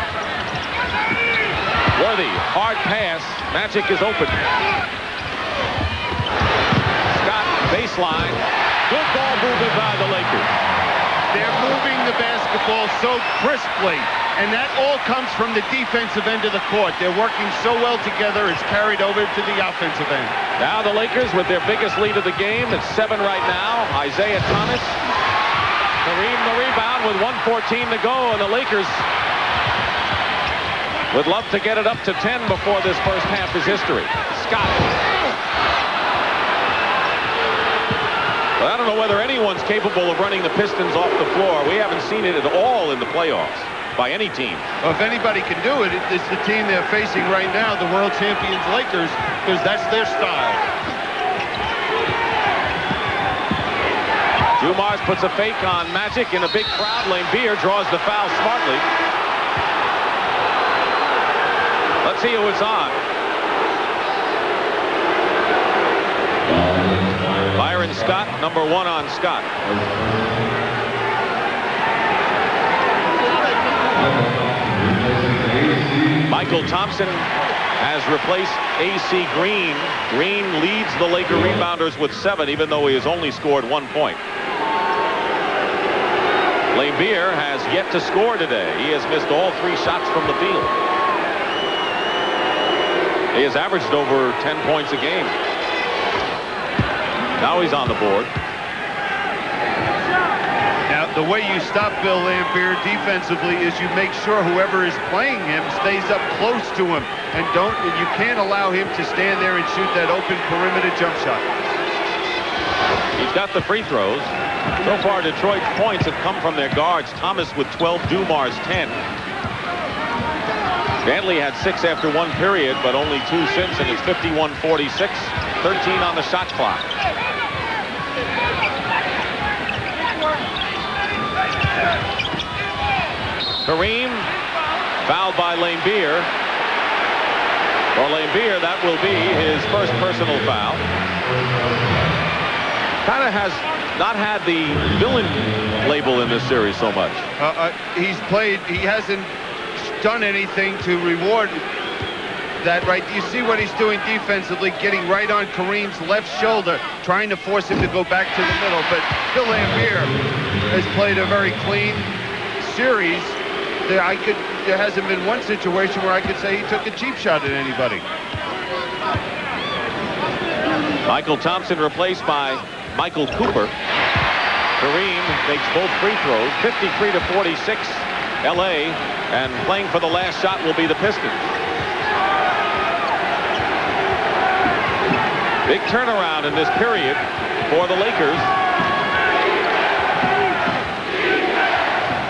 Worthy, hard pass. Magic is open. Scott, baseline. Good ball movement by the Lakers. They're moving the basketball so crisply, and that all comes from the defensive end of the court. They're working so well together, it's carried over to the offensive end. Now the Lakers with their biggest lead of the game. It's 7 right now. Isaiah Thomas. Kareem the rebound with 1:14 to go, and the Lakers would love to get it up to 10 before this first half is history. Scott. But I don't know whether anyone's capable of running the Pistons off the floor. We haven't seen it at all in the playoffs by any team. Well, if anybody can do it, it's the team they're facing right now, the world champions Lakers, because that's their style. Dumars puts a fake on Magic in a big crowd. Laimbeer draws the foul smartly. Let's see who it's on. Byron Scott, number 1 on Scott. Michael Thompson has replaced A.C. Green. Green leads the Laker rebounders with 7, even though he has only scored 1 point. Lambier has yet to score today. He has missed all 3 shots from the field. He has averaged over 10 points a game. Now he's on the board. Now, the way you stop Bill Lambier defensively is you make sure whoever is playing him stays up close to him, and you can't allow him to stand there and shoot that open perimeter jump shot. He's got the free throws. So far, Detroit's points have come from their guards. Thomas with 12, Dumars 10. Dantley had 6 after 1 period, but only 2 since, and it's 51-46. 13 on the shot clock. Kareem fouled by Lambier. For Lambier, that will be his first personal foul. Kind of has not had the villain label in this series so much. He hasn't done anything to reward that, right? You see what he's doing defensively, getting right on Kareem's left shoulder, trying to force him to go back to the middle. But Bill Lambier has played a very clean series. There hasn't been one situation where I could say he took a cheap shot at anybody. Michael Thompson replaced by Michael Cooper. Kareem makes both free throws, 53-46, LA, and playing for the last shot will be the Pistons. Big turnaround in this period for the Lakers.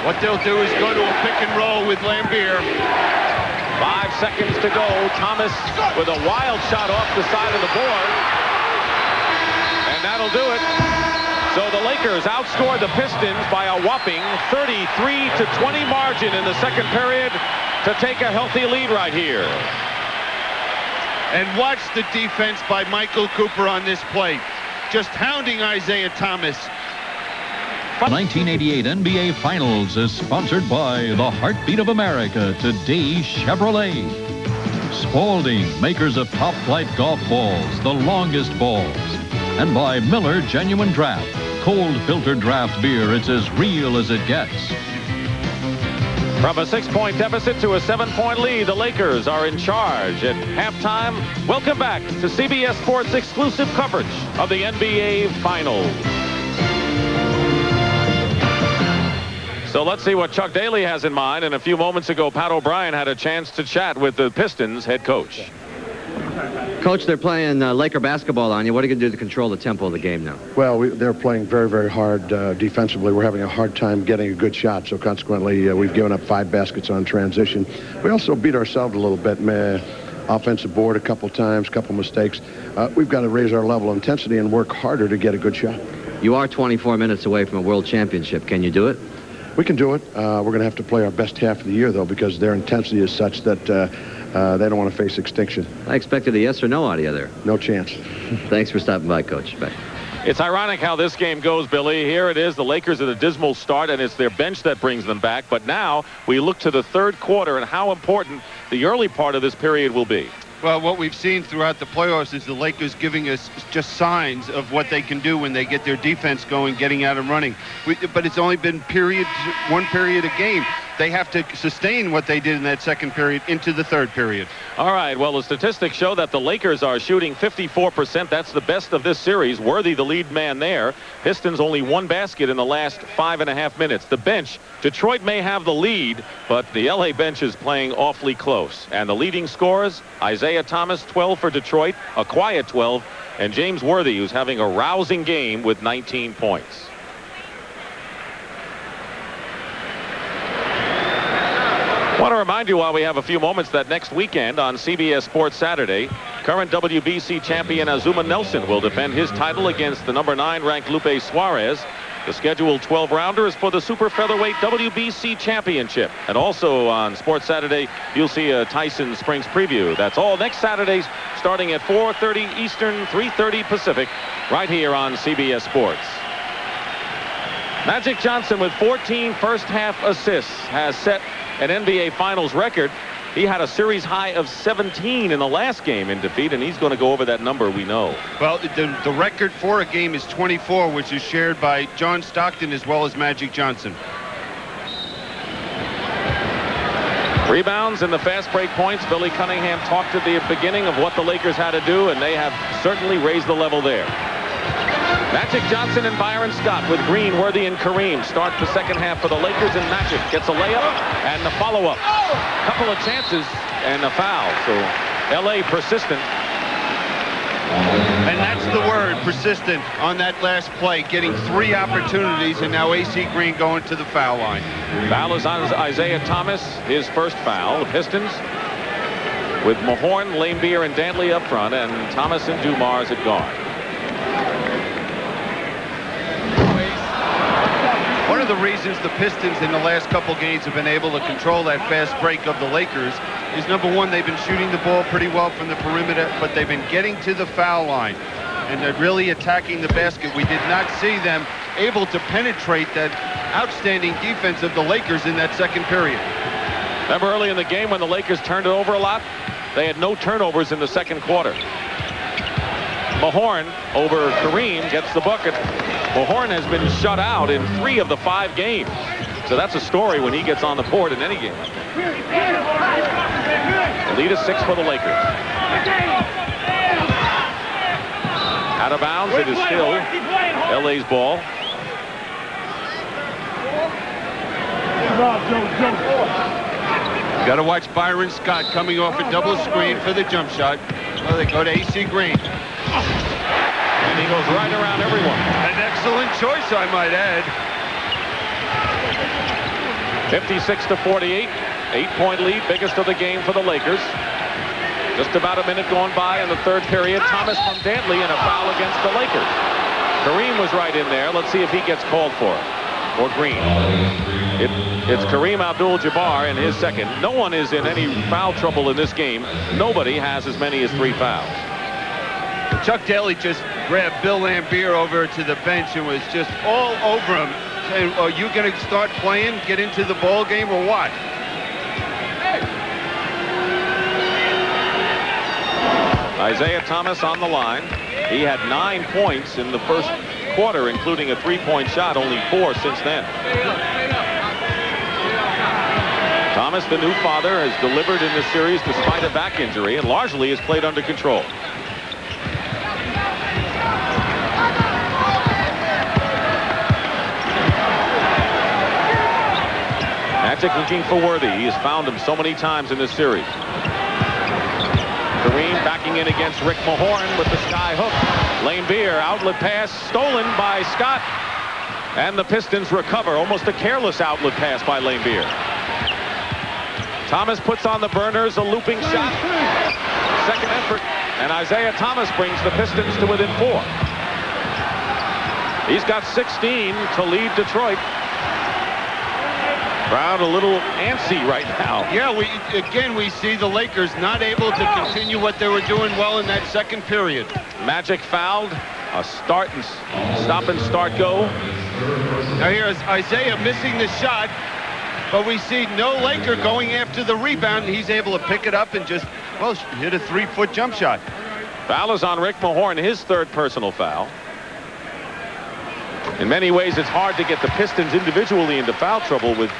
What they'll do is go to a pick and roll with Lambier. 5 seconds to go. Thomas with a wild shot off the side of the board. And that'll do it. So the Lakers outscored the Pistons by a whopping 33-20 margin in the second period to take a healthy lead right here. And watch the defense by Michael Cooper on this play. Just hounding Isaiah Thomas. The 1988 NBA Finals is sponsored by the Heartbeat of America, today Chevrolet. Spalding, makers of top flight golf balls, the longest balls. And by Miller Genuine Draft, cold filtered draft beer. It's as real as it gets. From a 6-point deficit to a 7-point lead, the Lakers are in charge at halftime. Welcome back to CBS Sports exclusive coverage of the NBA Finals. So let's see what Chuck Daly has in mind. And a few moments ago, Pat O'Brien had a chance to chat with the Pistons head coach. Coach, they're playing Laker basketball on you. What are you going to do to control the tempo of the game now? Well, they're playing very, very hard defensively. We're having a hard time getting a good shot, so consequently, we've given up 5 baskets on transition. We also beat ourselves a little bit. Offensive board a couple times, couple mistakes. We've got to raise our level of intensity and work harder to get a good shot. You are 24 minutes away from a world championship. Can you do it? We can do it. We're going to have to play our best half of the year, though, because their intensity is such that they don't want to face extinction. I expected a yes or no out of you there. No chance. Thanks for stopping by, Coach. Bye. It's ironic how this game goes, Billy. Here it is. The Lakers at a dismal start, and it's their bench that brings them back. But now we look to the third quarter and how important the early part of this period will be. Well, what we've seen throughout the playoffs is the Lakers giving us just signs of what they can do when they get their defense going, getting out and running. But it's only been one period a game. They have to sustain what they did in that second period into the third period. All right, well, the statistics show that the Lakers are shooting 54%. That's the best of this series. Worthy, the lead man there. Pistons only 1 basket in the last 5.5 minutes. The bench, Detroit may have the lead, but the LA bench is playing awfully close. And the leading scorers, Isaiah Thomas, 12 for Detroit, a quiet 12, and James Worthy, who's having a rousing game with 19 points. I want to remind you while we have a few moments that next weekend on CBS Sports Saturday, current WBC champion Azuma Nelson will defend his title against the number 9 ranked Lupe Suarez. The scheduled 12-rounder is for the super featherweight WBC championship. And also on Sports Saturday, you'll see a Tyson Springs preview. That's all next Saturday starting at 4:30 Eastern, 3:30 Pacific, right here on CBS Sports. Magic Johnson with 14 first-half assists has set an NBA Finals record. He had a series high of 17 in the last game in defeat, and he's going to go over that number, we know. Well, the record for a game is 24, which is shared by John Stockton as well as Magic Johnson. Rebounds and the fast break points. Billy Cunningham talked at the beginning of what the Lakers had to do, and they have certainly raised the level there. Magic Johnson and Byron Scott with Green, Worthy, and Kareem start the second half for the Lakers, and Magic gets a layup and the follow-up. Couple of chances and a foul, so L.A. persistent. And that's the word, persistent, on that last play, getting 3 opportunities, and now A.C. Green going to the foul line. Foul is on Isaiah Thomas, his first foul. The Pistons with Mahorn, Laimbeer, and Dantley up front, and Thomas and Dumars at guard. One of the reasons the Pistons in the last couple games have been able to control that fast break of the Lakers is, number one, they've been shooting the ball pretty well from the perimeter, but they've been getting to the foul line, and they're really attacking the basket. We did not see them able to penetrate that outstanding defense of the Lakers in that second period. Remember early in the game when the Lakers turned it over a lot? They had no turnovers in the second quarter. Mahorn over Kareem gets the bucket. Mahorn has been shut out in 3 of the 5 games. So that's a story when he gets on the board in any game. The lead is 6 for the Lakers. Out of bounds, it is still LA's ball. Got to watch Byron Scott coming off a double screen for the jump shot. Well, they go to A.C. Green. And he goes right around everyone. An excellent choice, I might add. 56-48. 8-point lead, biggest of the game for the Lakers. Just about a minute going by in the third period. Thomas from Dantley and a foul against the Lakers. Kareem was right in there. Let's see if he gets called for it. Or Green. It's Kareem Abdul-Jabbar in his second. No one is in any foul trouble in this game. Nobody has as many as 3 fouls. Chuck Daly just grabbed Bill Laimbeer over to the bench and was just all over him, saying, are you going to start playing, get into the ball game, or what? Isaiah Thomas on the line. He had 9 points in the first quarter, including a 3-point shot, only 4 since then. Thomas, the new father, has delivered in this series despite a back injury and largely has played under control. Magic looking for Worthy. He has found him so many times in this series. Kareem backing in against Rick Mahorn with the sky hook. Laimbeer, outlet pass stolen by Scott. And the Pistons recover. Almost a careless outlet pass by Laimbeer. Thomas puts on the burners, a looping shot. Second effort. And Isaiah Thomas brings the Pistons to within 4. He's got 16 to lead Detroit. Crowd a little antsy right now. Yeah, we see the Lakers not able to continue what they were doing well in that second period. Magic fouled. A stop and start go. Now here's Isaiah missing the shot, but we see no Laker going after the rebound. He's able to pick it up and just, well, hit a 3-foot jump shot. Foul is on Rick Mahorn, his 3rd personal foul. In many ways, it's hard to get the Pistons individually into foul trouble with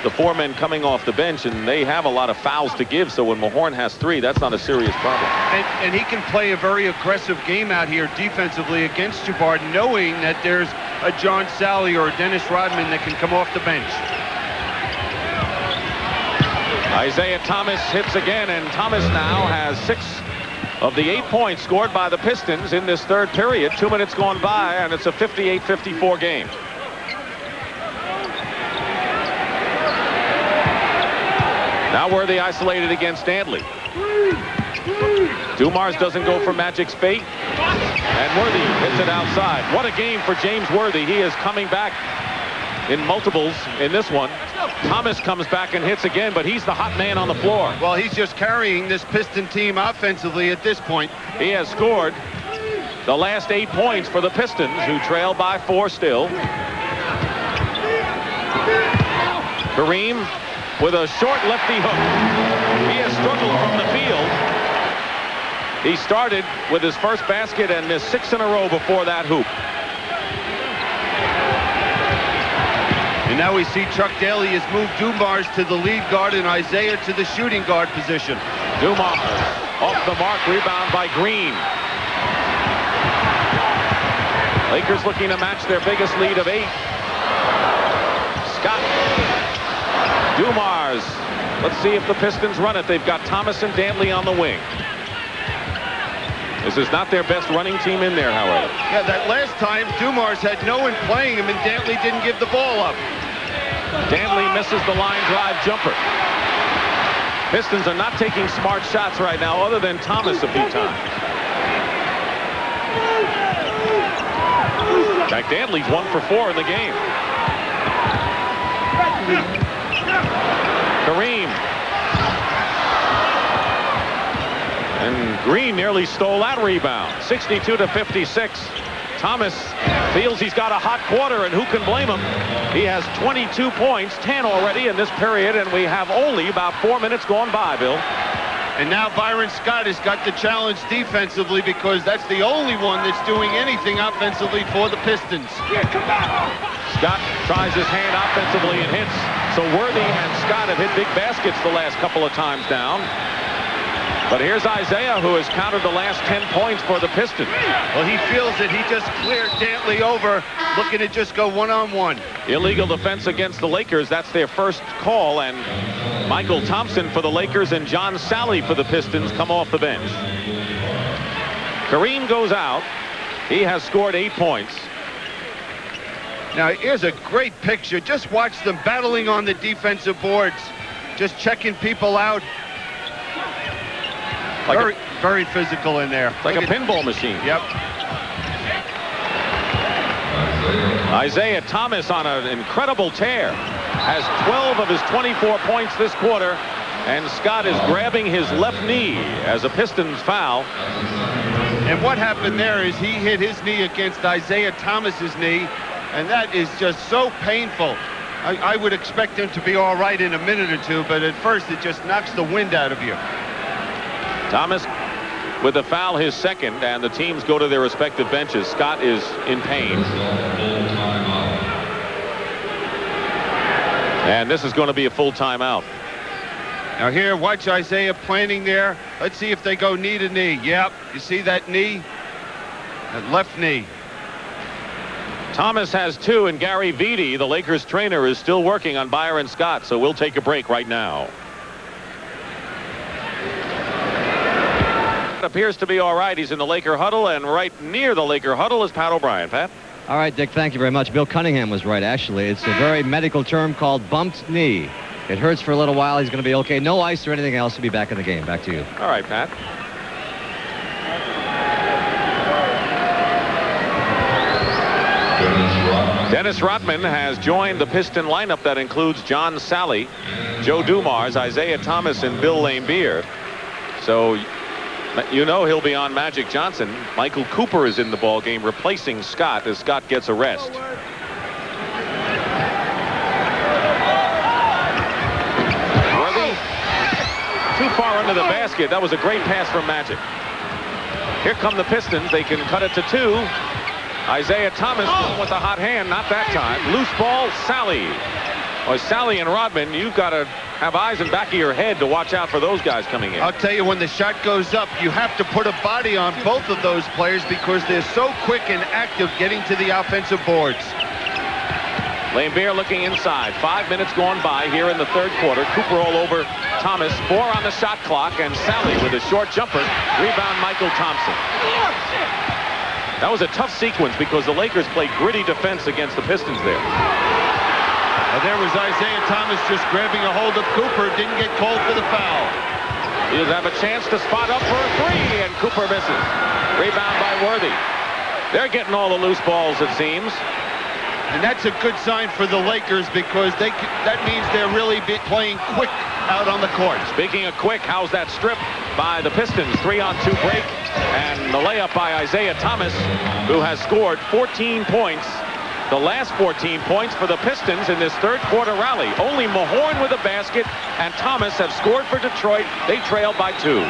the 4 men coming off the bench, and they have a lot of fouls to give, so when Mahorn has 3, that's not a serious problem. And he can play a very aggressive game out here defensively against Jabbar, knowing that there's a John Sally or a Dennis Rodman that can come off the bench. Isaiah Thomas hits again, and Thomas now has 6 of the 8 points scored by the Pistons in this third period. 2 minutes gone by, and it's a 58-54 game. Now Worthy isolated against Dantley. Dumars doesn't go for Magic's fate. And Worthy hits it outside. What a game for James Worthy. He is coming back in multiples in this one. Thomas comes back and hits again, but he's the hot man on the floor. Well, he's just carrying this Piston team offensively at this point. He has scored the last 8 points for the Pistons, who trail by 4 still. Kareem with a short lefty hook. He has struggled from the field. He started with his first basket and missed 6 in a row before that hoop. And now we see Chuck Daly has moved Dumars to the lead guard and Isaiah to the shooting guard position. Dumars off the mark, rebound by Green. Lakers looking to match their biggest lead of 8. Scott. Dumars. Let's see if the Pistons run it. They've got Thomas and Dantley on the wing. This is not their best running team in there, however. Yeah, that last time Dumars had no one playing him and Dantley didn't give the ball up. Dantley misses the line drive jumper. Pistons are not taking smart shots right now other than Thomas a few times. In fact, Dantley's 1 for 4 in the game. Kareem. And Green nearly stole that rebound. 62-56. Thomas feels he's got a hot quarter, and who can blame him? He has 22 points, 10 already in this period, and we have only about 4 minutes gone by, Bill. And now Byron Scott has got the challenge defensively because that's the only one that's doing anything offensively for the Pistons. Scott tries his hand offensively and hits. So Worthy and Scott have hit big baskets the last couple of times down. But here's Isaiah, who has counted the last 10 points for the Pistons. Well, he feels that he just cleared Dantley over, looking to just go one-on-one. Illegal defense against the Lakers. That's their first call. And Michael Thompson for the Lakers and John Sally for the Pistons come off the bench. Kareem goes out. He has scored 8 points. Now, here's a great picture. Just watch them battling on the defensive boards. Just checking people out. Like very physical in there. Like a pinball machine. Yep. Isaiah Thomas on an incredible tear. Has 12 of his 24 points this quarter. And Scott is grabbing his left knee as a Pistons foul. And what happened there is he hit his knee against Isaiah Thomas's knee. And that is just so painful. I would expect him to be all right in a minute or two, but at first it just knocks the wind out of you. Thomas with the foul, his second, and the teams go to their respective benches. Scott is in pain. And this is going to be a full timeout. Now here, watch Isaiah planting there. Let's see if they go knee to knee. Yep, you see that knee? That left knee. Thomas has 2, and Gary Vitti, the Lakers trainer, is still working on Byron Scott, so we'll take a break right now. It appears to be all right. He's in the Laker huddle, and right near the Laker huddle is Pat O'Brien. Pat? All right, Dick, thank you very much. Bill Cunningham was right, actually. It's a very medical term called bumped knee. It hurts for a little while. He's going to be okay. No ice or anything else. He'll be back in the game. Back to you. All right, Pat. Dennis Rodman has joined the Piston lineup that includes John Sally, Joe Dumars, Isaiah Thomas, and Bill Laimbeer. So you know he'll be on Magic Johnson. Michael Cooper is in the ball game replacing Scott as Scott gets a rest. Worthy too far under the basket. That was a great pass from Magic. Here come the Pistons. They can cut it to 2. Isaiah Thomas with a hot hand. Not that time. Loose ball, Sally. Well, Sally and Rodman, you've got to have eyes in the back of your head to watch out for those guys coming in. I'll tell you, when the shot goes up, you have to put a body on both of those players because they're so quick and active getting to the offensive boards. Laimbeer looking inside. 5 minutes gone by here in the third quarter. Cooper all over Thomas. 4 on the shot clock, and Sally with a short jumper. Rebound, Michael Thompson. That was a tough sequence because the Lakers played gritty defense against the Pistons there. There was Isaiah Thomas just grabbing a hold of Cooper. Didn't get called for the foul. He'll have a chance to spot up for a 3, and Cooper misses. Rebound by Worthy. They're getting all the loose balls, it seems. And that's a good sign for the Lakers because that means they're really playing quick out on the court. Speaking of quick, how's that strip by the Pistons? 3-on-2 break, and the layup by Isaiah Thomas, who has scored 14 points the last 14 points for the Pistons in this third quarter rally. Only Mahorn with a basket and Thomas have scored for Detroit. They trail by 2.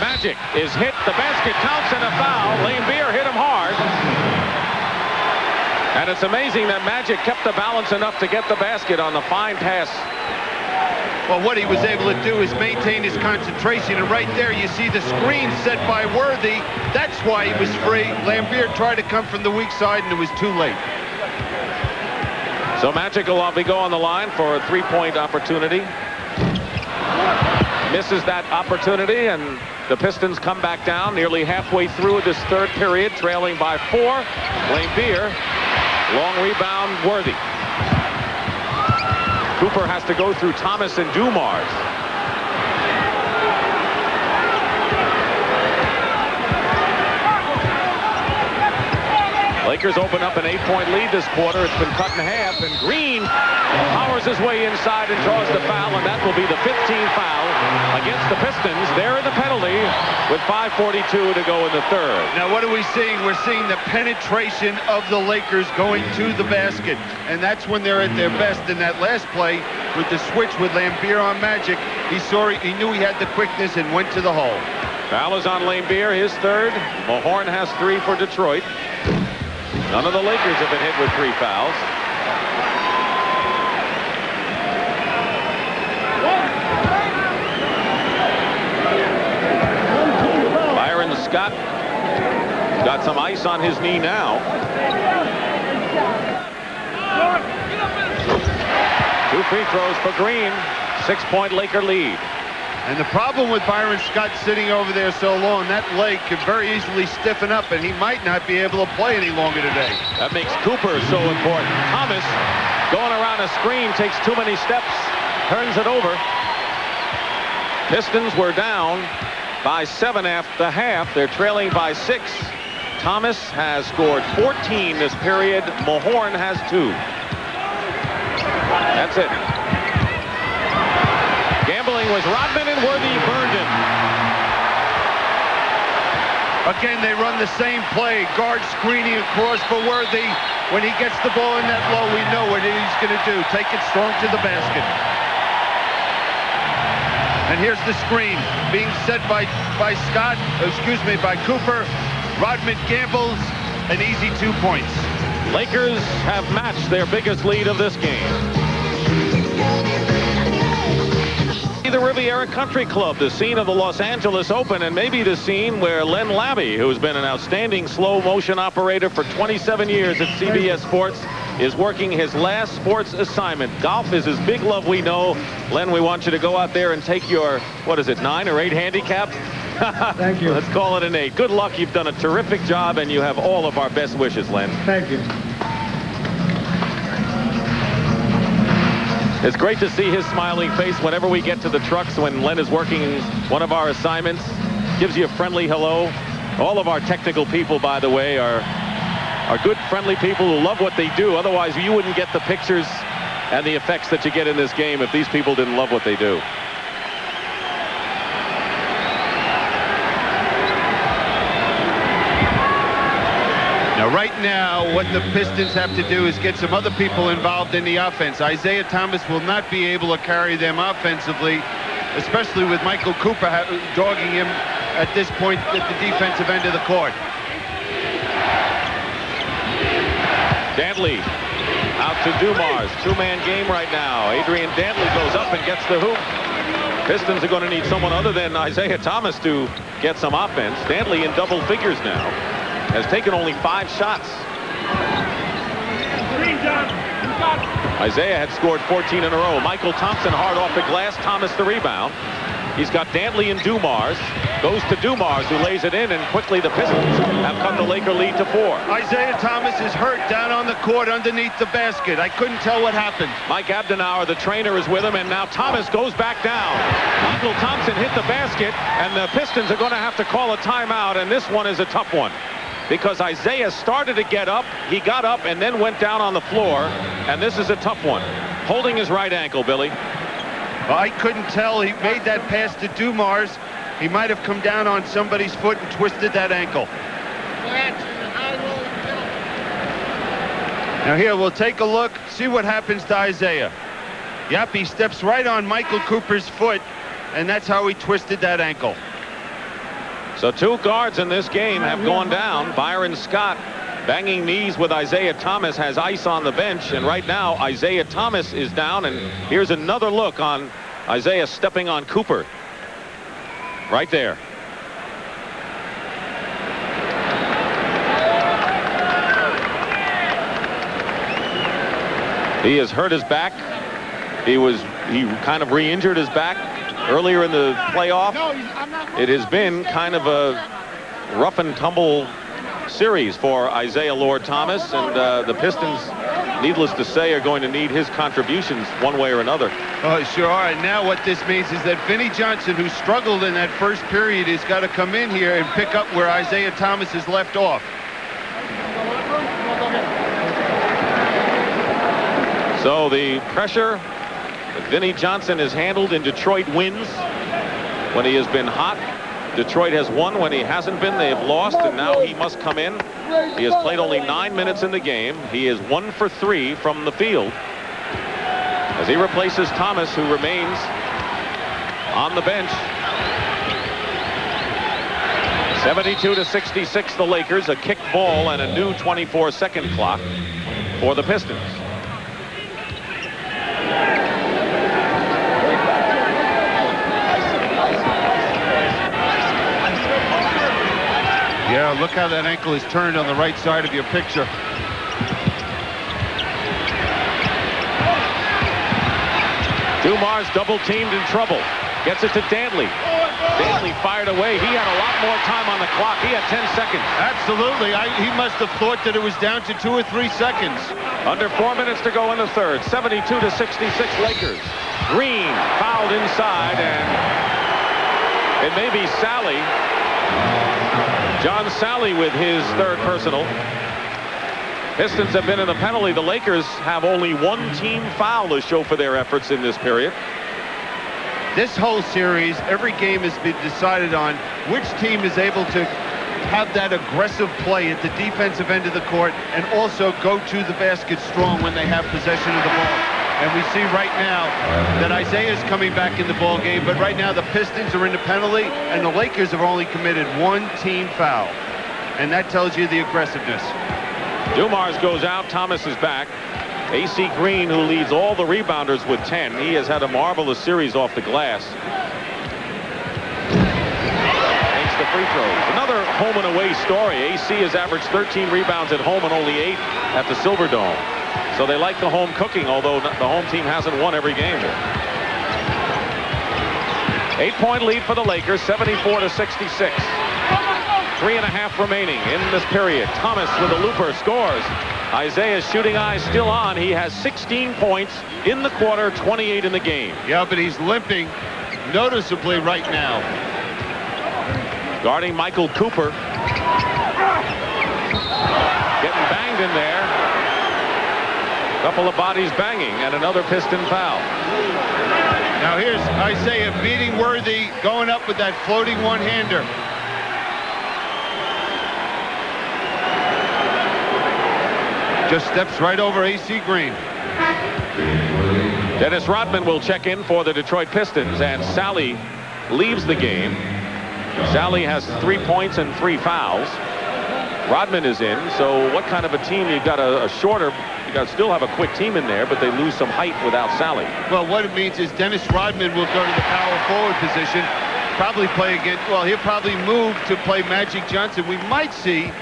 Magic is hit. The basket counts and a foul. Laimbeer hit him hard. And it's amazing that Magic kept the balance enough to get the basket on the fine pass. Well, what he was able to do is maintain his concentration, and right there you see the screen set by Worthy. That's why he was free. Laimbeer tried to come from the weak side, and it was too late. So Magic will go on the line for a 3-point opportunity. Misses that opportunity, and the Pistons come back down nearly halfway through this third period, trailing by 4. Laimbeer, long rebound, Worthy. Cooper has to go through Thomas and Dumars. Lakers open up an 8-point lead this quarter. It's been cut in half, and Green powers his way inside and draws the foul, and that will be the 15th foul against the Pistons. They're in the penalty with 5:42 to go in the third. Now, what are we seeing? We're seeing the penetration of the Lakers going to the basket, and that's when they're at their best. In that last play with the switch with Laimbeer on Magic, he knew he had the quickness and went to the hole. Foul is on Laimbeer, his third. Mahorn has 3 for Detroit. None of the Lakers have been hit with 3 fouls. Byron Scott got some ice on his knee now. 2 free throws for Green. 6-point Laker lead. And the problem with Byron Scott sitting over there so long, that leg could very easily stiffen up, and he might not be able to play any longer today. That makes Cooper so important. Thomas going around a screen, takes too many steps, turns it over. Pistons were down by 7 after the half. They're trailing by 6. Thomas has scored 14 this period. Mahorn has 2. That's it. Gambling was Rodman, and Worthy burned him. Again, they run the same play. Guard screening across for Worthy. When he gets the ball in that low, we know what he's going to do. Take it strong to the basket. And here's the screen being set by Cooper. Rodman gambles, an easy 2 points. Lakers have matched their biggest lead of this game. The Riviera Country Club, the scene of the Los Angeles Open, and maybe the scene where Len Labby, who's been an outstanding slow motion operator for 27 years at CBS Sports, is working his last sports assignment. Golf is his big love, we know. Len, we want you to go out there and take your, 9 or 8 handicap? Thank you. Let's call it an 8. Good luck. You've done a terrific job, and you have all of our best wishes, Len. Thank you. It's great to see his smiling face whenever we get to the trucks when Len is working one of our assignments. Gives you a friendly hello. All of our technical people, by the way, are good, friendly people who love what they do. Otherwise, you wouldn't get the pictures and the effects that you get in this game if these people didn't love what they do. Now, right now, what the Pistons have to do is get some other people involved in the offense. Isaiah Thomas will not be able to carry them offensively, especially with Michael Cooper dogging him at this point at the defensive end of the court. Dantley out to Dumars. 2-man game right now. Adrian Dantley goes up and gets the hoop. Pistons are going to need someone other than Isaiah Thomas to get some offense. Dantley in double figures now. Has taken only 5 shots. Isaiah had scored 14 in a row. Michael Thompson hard off the glass. Thomas the rebound. He's got Dantley and Dumars. Goes to Dumars, who lays it in, and quickly the Pistons have cut the Laker lead to 4. Isaiah Thomas is hurt down on the court underneath the basket. I couldn't tell what happened. Mike Abdenauer, the trainer, is with him, and now Thomas goes back down. Michael Thompson hit the basket, and the Pistons are going to have to call a timeout, and this one is a tough one. Because Isaiah started to get up, he got up and then went down on the floor, and this is a tough one. Holding his right ankle, Billy. Well, I couldn't tell. He made that pass to Dumars. He might have come down on somebody's foot and twisted that ankle. Now here, we'll take a look, see what happens to Isaiah. Yep, he steps right on Michael Cooper's foot, and that's how he twisted that ankle. So 2 guards in this game have gone down. Byron Scott banging knees with Isaiah Thomas, has ice on the bench, and right now Isaiah Thomas is down, and here's another look on Isaiah stepping on Cooper. Right there. He has hurt his back. He kind of re-injured his back earlier in the playoff. It has been kind of a rough and tumble series for Isaiah Lord Thomas, and the Pistons, needless to say, are going to need his contributions one way or another. Oh, sure are. And now what this means is that Vinnie Johnson, who struggled in that first period, has got to come in here and pick up where Isaiah Thomas has left off. So the pressure that Vinnie Johnson has handled in Detroit wins when he has been hot. Detroit has won when he hasn't been. They have lost, and now he must come in. He has played only 9 minutes in the game. He is 1 for 3 from the field as he replaces Thomas, who remains on the bench. 72-66 the Lakers, a kick ball and a new 24-second clock for the Pistons. Yeah, look how that ankle is turned on the right side of your picture. Dumars double teamed in trouble. Gets it to Dantley. Dantley fired away. He had a lot more time on the clock. He had 10 seconds. Absolutely. He must have thought that it was down to 2 or 3 seconds. Under 4 minutes to go in the third. 72-66 Lakers. Green fouled inside, and it may be Sally. John Sally with his third personal. Pistons have been in the penalty. The Lakers have only 1 team foul to show for their efforts in this period. This whole series, every game has been decided on which team is able to have that aggressive play at the defensive end of the court and also go to the basket strong when they have possession of the ball. And we see right now that Isaiah's coming back in the ball game, but right now the Pistons are in the penalty and the Lakers have only committed 1 team foul. And that tells you the aggressiveness. Dumars goes out. Thomas is back. AC Green, who leads all the rebounders with 10. He has had a marvelous series off the glass. Makes the free throws. Another home and away story. AC has averaged 13 rebounds at home and only 8 at the Silverdome. So they like the home cooking, although the home team hasn't won every game here. 8-point lead for the Lakers, 74-66. 3.5 remaining in this period. Thomas with a looper scores. Isaiah's shooting eye still on. He has 16 points in the quarter, 28 in the game. Yeah, but he's limping noticeably right now. Guarding Michael Cooper. Getting banged in there. Couple of bodies banging, and another Piston foul. Now here's Isaiah beating Worthy, going up with that floating one-hander. Just steps right over AC Green. Dennis Rodman will check in for the Detroit Pistons, and Sally leaves the game. Sally has 3 points and 3 fouls. Rodman is in, so what kind of a team? You've got a shorter, you got to still have a quick team in there, but they lose some height without Sally. Well, what it means is Dennis Rodman will go to the power forward position, probably play against, well, he'll probably move to play Magic Johnson. We might see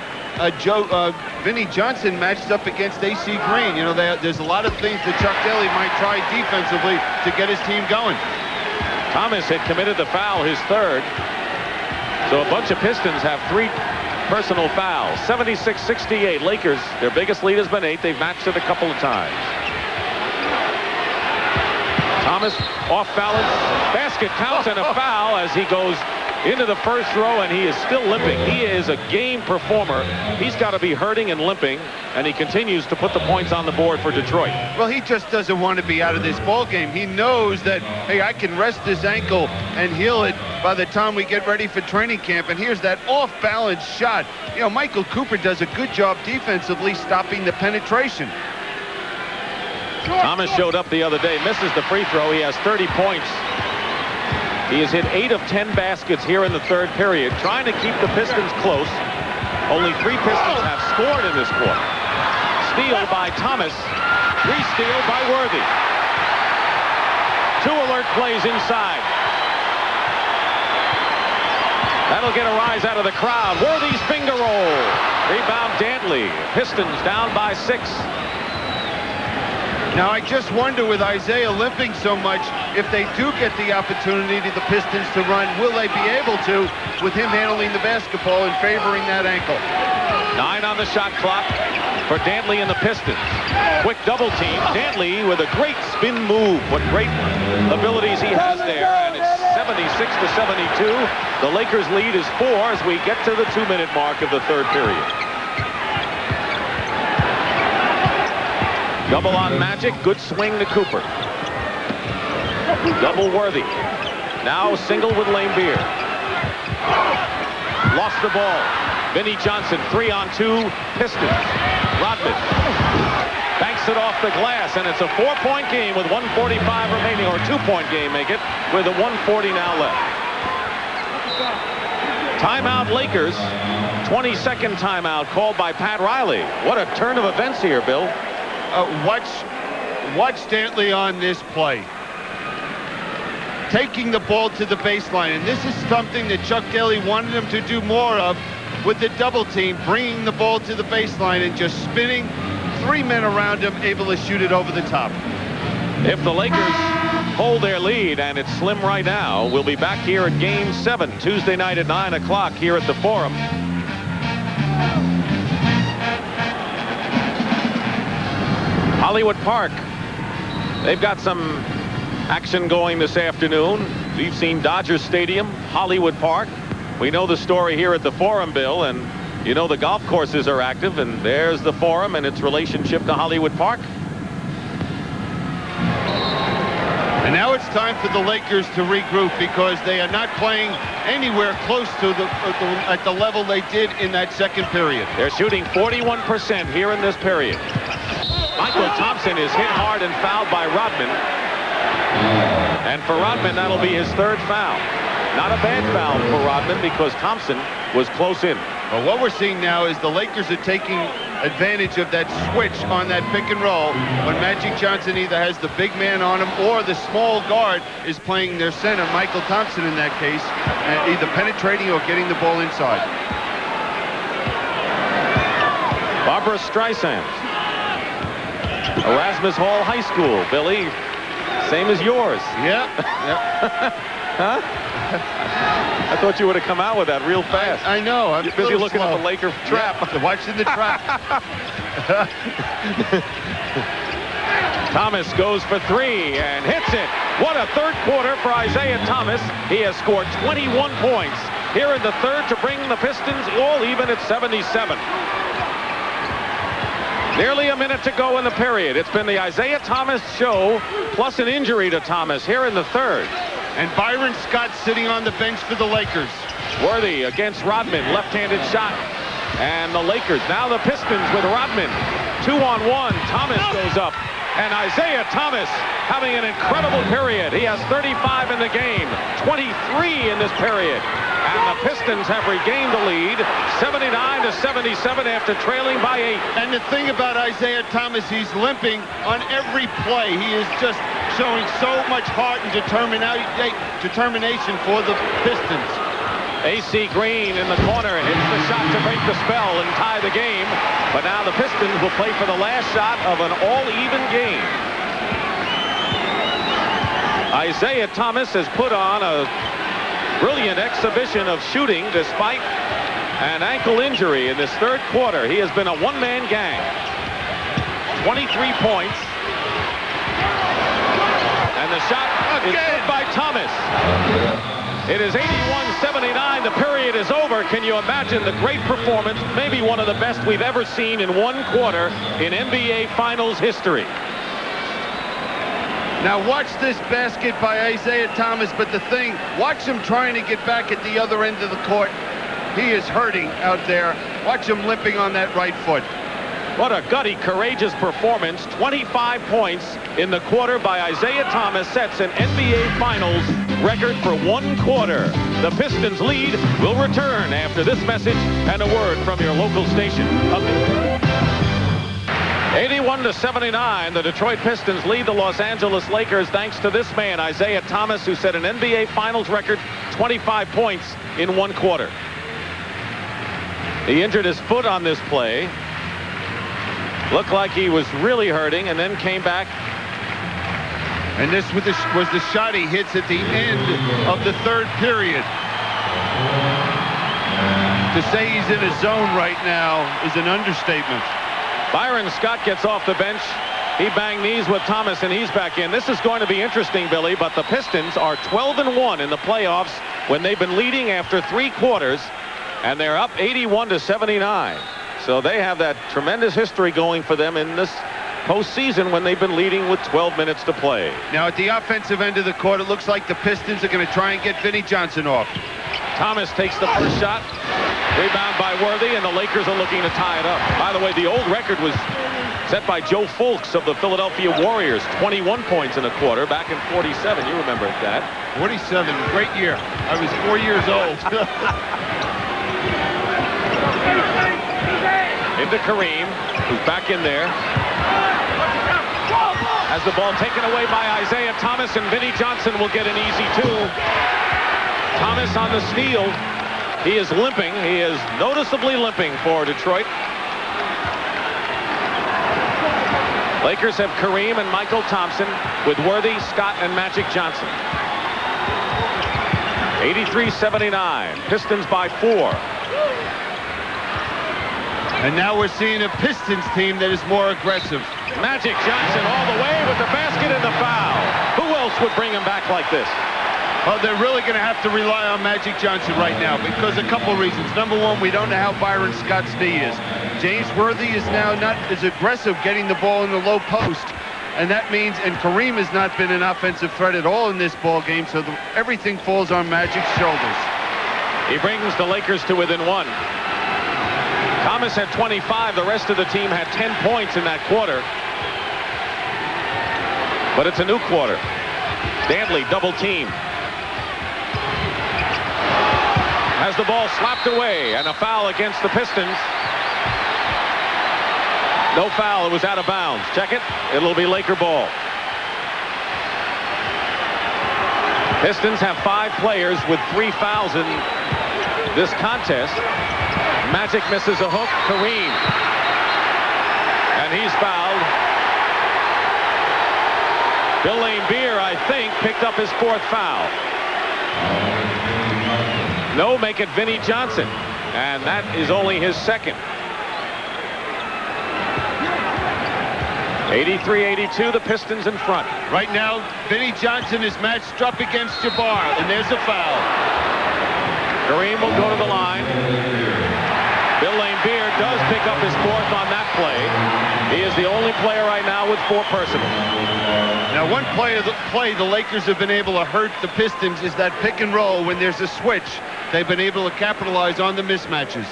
Vinnie Johnson matched up against AC Green. You know, there's a lot of things that Chuck Daly might try defensively to get his team going. Thomas had committed the foul, his third. So a bunch of Pistons have 3 personal fouls. 76-68 Lakers. Their biggest lead has been 8. They've matched it a couple of times. Thomas off balance. Basket counts and a foul as he goes into the first row, and he is still limping. He is a game performer. He's got to be hurting and limping, and he continues to put the points on the board for Detroit. Well, he just doesn't want to be out of this ball game. He knows that, hey, I can rest this ankle and heal it by the time we get ready for training camp. And here's that off-balance shot. You know, Michael Cooper does a good job defensively stopping the penetration. Thomas showed up the other day, misses the free throw. He has 30 points. He has hit 8 of 10 baskets here in the third period, trying to keep the Pistons close. Only 3 Pistons have scored in this quarter. Steal by Thomas. Re-steal by Worthy. 2 alert plays inside. That'll get a rise out of the crowd. Worthy's finger roll. Rebound Dantley. Pistons down by 6. Now, I just wonder, with Isaiah limping so much, if they do get the opportunity to the Pistons to run, will they be able to, with him handling the basketball and favoring that ankle? 9 on the shot clock for Dantley and the Pistons. Quick double team. Dantley with a great spin move. What great abilities he has there. And it's 76 to 72. The Lakers lead is 4 as we get to the 2-minute mark of the third period. Double on Magic. Good swing to Cooper. Double Worthy. Now single with Laimbeer. Lost the ball. Vinnie Johnson, 3-on-2. Pistons. Rodman banks it off the glass, and it's a 4-point game with 1:45 remaining, or 2-point game, make it, with a 1:40 now left. Timeout Lakers. 22nd timeout called by Pat Riley. What a turn of events here, Bill. Watch Dantley on this play. Taking the ball to the baseline, and this is something that Chuck Daly wanted him to do more of with the double team, bringing the ball to the baseline and just spinning. 3 men around him, able to shoot it over the top. If the Lakers hold their lead, and it's slim right now, we'll be back here at Game 7, Tuesday night at 9 o'clock here at the Forum. Hollywood Park. They've got some action going this afternoon. We've seen Dodger Stadium, Hollywood Park. We know the story here at the Forum, Bill, and you know the golf courses are active, and there's the Forum and its relationship to Hollywood Park. And now it's time for the Lakers to regroup, because they are not playing anywhere close to at the level they did in that second period. They're shooting 41% here in this period. Michael Thompson is hit hard and fouled by Rodman. And for Rodman, that'll be his 3rd foul. Not a bad foul for Rodman, because Thompson was close in. Well, what we're seeing now is the Lakers are taking advantage of that switch on that pick and roll when Magic Johnson either has the big man on him or the small guard is playing their center, Michael Thompson in that case, either penetrating or getting the ball inside. Barbra Streisand. Erasmus Hall High School, Billy. Same as yours. Yeah. Huh? I thought you would have come out with that real fast. I know. I'm You're busy looking at the Laker trap. Yeah, watching the trap. Thomas goes for 3 and hits it. What a third quarter for Isaiah Thomas. He has scored 21 points here in the third to bring the Pistons all even at 77. Nearly a minute to go in the period. It's been the Isaiah Thomas show, plus an injury to Thomas here in the third. And Byron Scott sitting on the bench for the Lakers. Worthy against Rodman, left-handed shot. And the Lakers, now the Pistons with Rodman. 2-on-1, Thomas goes up. And Isaiah Thomas having an incredible period. He has 35 in the game, 23 in this period. And the Pistons have regained the lead, 79 to 77 after trailing by 8. And the thing about Isaiah Thomas, he's limping on every play. He is just showing so much heart and determination for the Pistons. A.C. Green in the corner hits the shot to break the spell and tie the game. But now the Pistons will play for the last shot of an all-even game. Isaiah Thomas has put on a brilliant exhibition of shooting despite an ankle injury in this third quarter. He has been a one-man gang. 23 points. And And the shot is good by Thomas. It is 81-79. The period is over. Can you imagine the great performance, maybe one of the best we've ever seen in one quarter in NBA Finals history. Now watch this basket by Isaiah Thomas, but the thing, watch him trying to get back at the other end of the court. He is hurting out there. Watch him limping on that right foot. What a gutty, courageous performance. 25 points in the quarter by Isaiah Thomas sets an NBA Finals record for one quarter. The Pistons lead will return after this message and a word from your local station. 81-79, the Detroit Pistons lead the Los Angeles Lakers thanks to this man, Isaiah Thomas, who set an NBA Finals record, 25 points in one quarter. He injured his foot on this play. Looked like he was really hurting and then came back. And this was the shot he hits at the end of the third period. To say he's in a zone right now is an understatement. Byron Scott gets off the bench. He banged knees with Thomas, and he's back in. This is going to be interesting, Billy, but the Pistons are 12-1 in the playoffs when they've been leading after 3 quarters, and they're up 81-79. So they have that tremendous history going for them in this postseason when they've been leading with 12 minutes to play. Now at the offensive end of the court, it looks like the Pistons are going to try and get Vinnie Johnson off. Thomas takes the first shot. Rebound by Worthy, and the Lakers are looking to tie it up. By the way, the old record was set by Joe Fulks of the Philadelphia Warriors. 21 points in a quarter back in 47. You remember that. 47, great year. I was 4 years old. Into Kareem, who's back in there. Has the ball taken away by Isaiah Thomas, and Vinnie Johnson will get an easy 2. Thomas on the steal. He is limping. He is noticeably limping for Detroit. Lakers have Kareem and Michael Thompson with Worthy, Scott, and Magic Johnson. 83-79. Pistons by 4. And now we're seeing a Pistons team that is more aggressive. Magic Johnson all the way with the basket and the foul. Who else would bring him back like this? Oh, they're really going to have to rely on Magic Johnson right now because a couple reasons. Number one, we don't know how Byron Scott's knee is. James Worthy is now not as aggressive getting the ball in the low post. And that means, and Kareem has not been an offensive threat at all in this ball game, so everything falls on Magic's shoulders. He brings the Lakers to within 1. Thomas had 25. The rest of the team had 10 points in that quarter. But it's a new quarter. Dantley double team. Has the ball slapped away, and a foul against the Pistons. No foul, it was out of bounds. Check it, it'll be Laker ball. Pistons have 5 players with 3 fouls in this contest. Magic misses a hook, Kareem. And he's fouled. Bill Laimbeer, I think, picked up his 4th foul. No, make it Vinnie Johnson. And that is only his 2nd. 83-82, the Pistons in front. Right now, Vinnie Johnson is matched up against Jabbar, and there's a foul. Kareem will go to the line. Bill Laimbeer does pick up his 4th on that play. He is the only player right now with 4 personal. Now, one play the Lakers have been able to hurt the Pistons is that pick and roll. When there's a switch, they've been able to capitalize on the mismatches.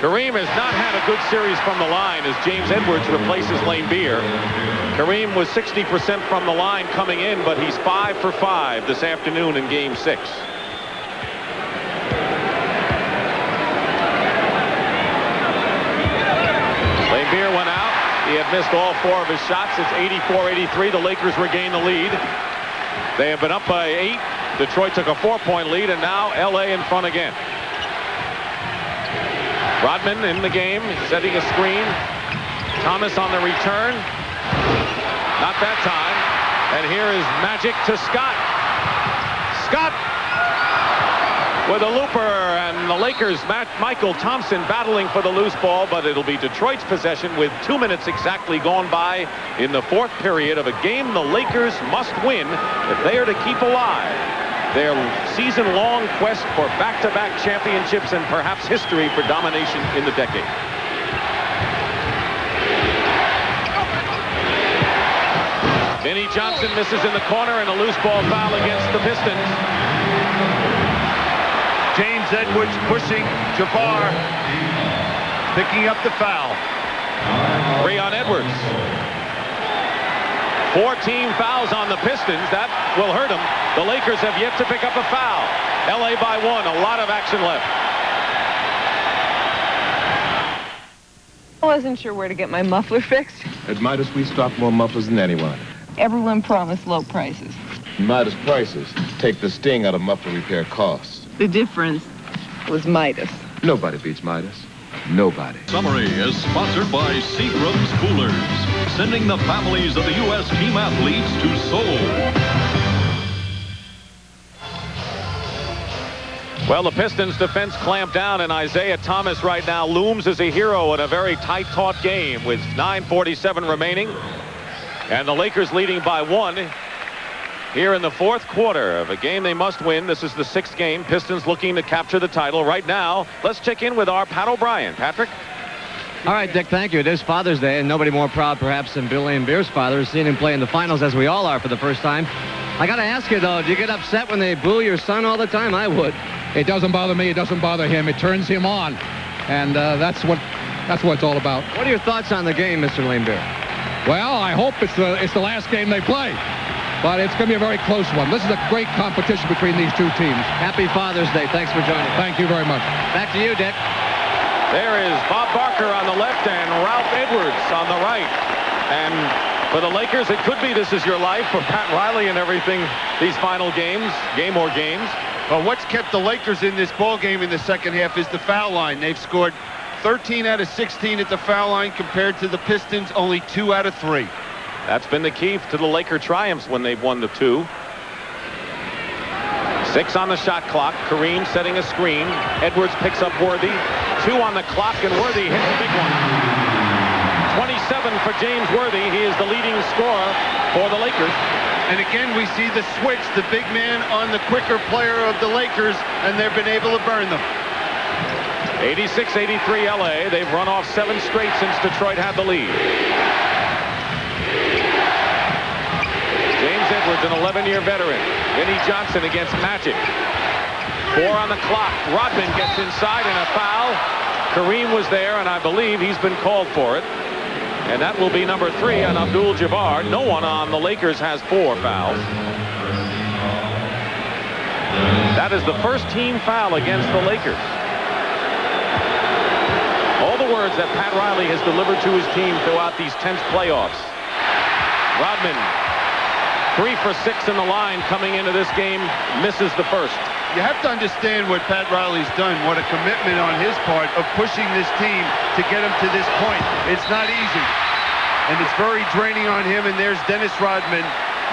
Kareem has not had a good series from the line as James Edwards replaces Laimbeer. Kareem was 60% from the line coming in, but he's 5 for 5 this afternoon in Game 6. Laimbeer went out. He had missed all 4 of his shots. It's 84-83. The Lakers regain the lead. They have been up by 8. Detroit took a 4-point lead, and now L.A. in front again. Rodman in the game, setting a screen. Thomas on the return. Not that time. And here is Magic to Scott. Scott with a looper, and the Lakers, Michael Thompson battling for the loose ball, but it'll be Detroit's possession with 2 minutes exactly gone by in the fourth period of a game the Lakers must win if they are to keep alive their season-long quest for back-to-back championships and perhaps history for domination in the decade. Vinnie Johnson misses in the corner, and a loose ball foul against the Pistons. James Edwards pushing Jabbar, picking up the foul. 3 on Edwards. 14 fouls on the Pistons. That will hurt them. The Lakers have yet to pick up a foul. LA by 1. A lot of action left. I wasn't sure where to get my muffler fixed. At Midas, we stock more mufflers than anyone. Everyone promised low prices. Midas prices take the sting out of muffler repair costs. The difference was Midas. Nobody beats Midas. Nobody. Summary is sponsored by Seagram's Coolers, sending the families of the U.S. team athletes to Seoul. Well, the Pistons defense clamped down, and Isaiah Thomas right now looms as a hero in a very tight-taut game with 9:47 remaining. And the Lakers leading by 1 here in the fourth quarter of a game they must win. This is the 6th game. Pistons looking to capture the title right now. Let's check in with our Pat O'Brien. Patrick? All right, Dick, thank you. It is Father's Day, and nobody more proud perhaps than Billy and Beer's father, seeing him play in the finals as we all are for the first time. I got to ask you, though, do you get upset when they boo your son all the time? I would. It doesn't bother me. It doesn't bother him. It turns him on. And that's what it's all about. What are your thoughts on the game, Mr. Lane Beer? Well, I hope it's the last game they play. But it's going to be a very close one. This is a great competition between these two teams. Happy Father's Day. Thanks for joining us. Thank you very much. Back to you, Dick. There is Bob Barker on the left and Ralph Edwards on the right. And for the Lakers, it could be this is your life. For Pat Riley and everything, these final games, game or games. Well, what's kept the Lakers in this ball game in the second half is the foul line. They've scored 13 out of 16 at the foul line compared to the Pistons, only 2 out of 3. That's been the key to the Laker triumphs when they've won the 2. 6 on the shot clock. Kareem setting a screen. Edwards picks up Worthy. 2 on the clock, and Worthy hits a big one. 27 for James Worthy. He is the leading scorer for the Lakers. And again, we see the switch, the big man on the quicker player of the Lakers, and they've been able to burn them. 86-83 LA. They've run off 7 straight since Detroit had the lead. James Edwards, an 11-year veteran. Vinnie Johnson against Magic. 4 on the clock. Rodman gets inside and a foul. Kareem was there, and I believe he's been called for it. And that will be number 3 on Abdul-Jabbar. No one on the Lakers has 4 fouls. That is the first team foul against the Lakers. All the words that Pat Riley has delivered to his team throughout these tense playoffs. Rodman, 3 for 6 in the line coming into this game, misses the first. You have to understand what Pat Riley's done, what a commitment on his part of pushing this team to get him to this point. It's not easy, and it's very draining on him, and there's Dennis Rodman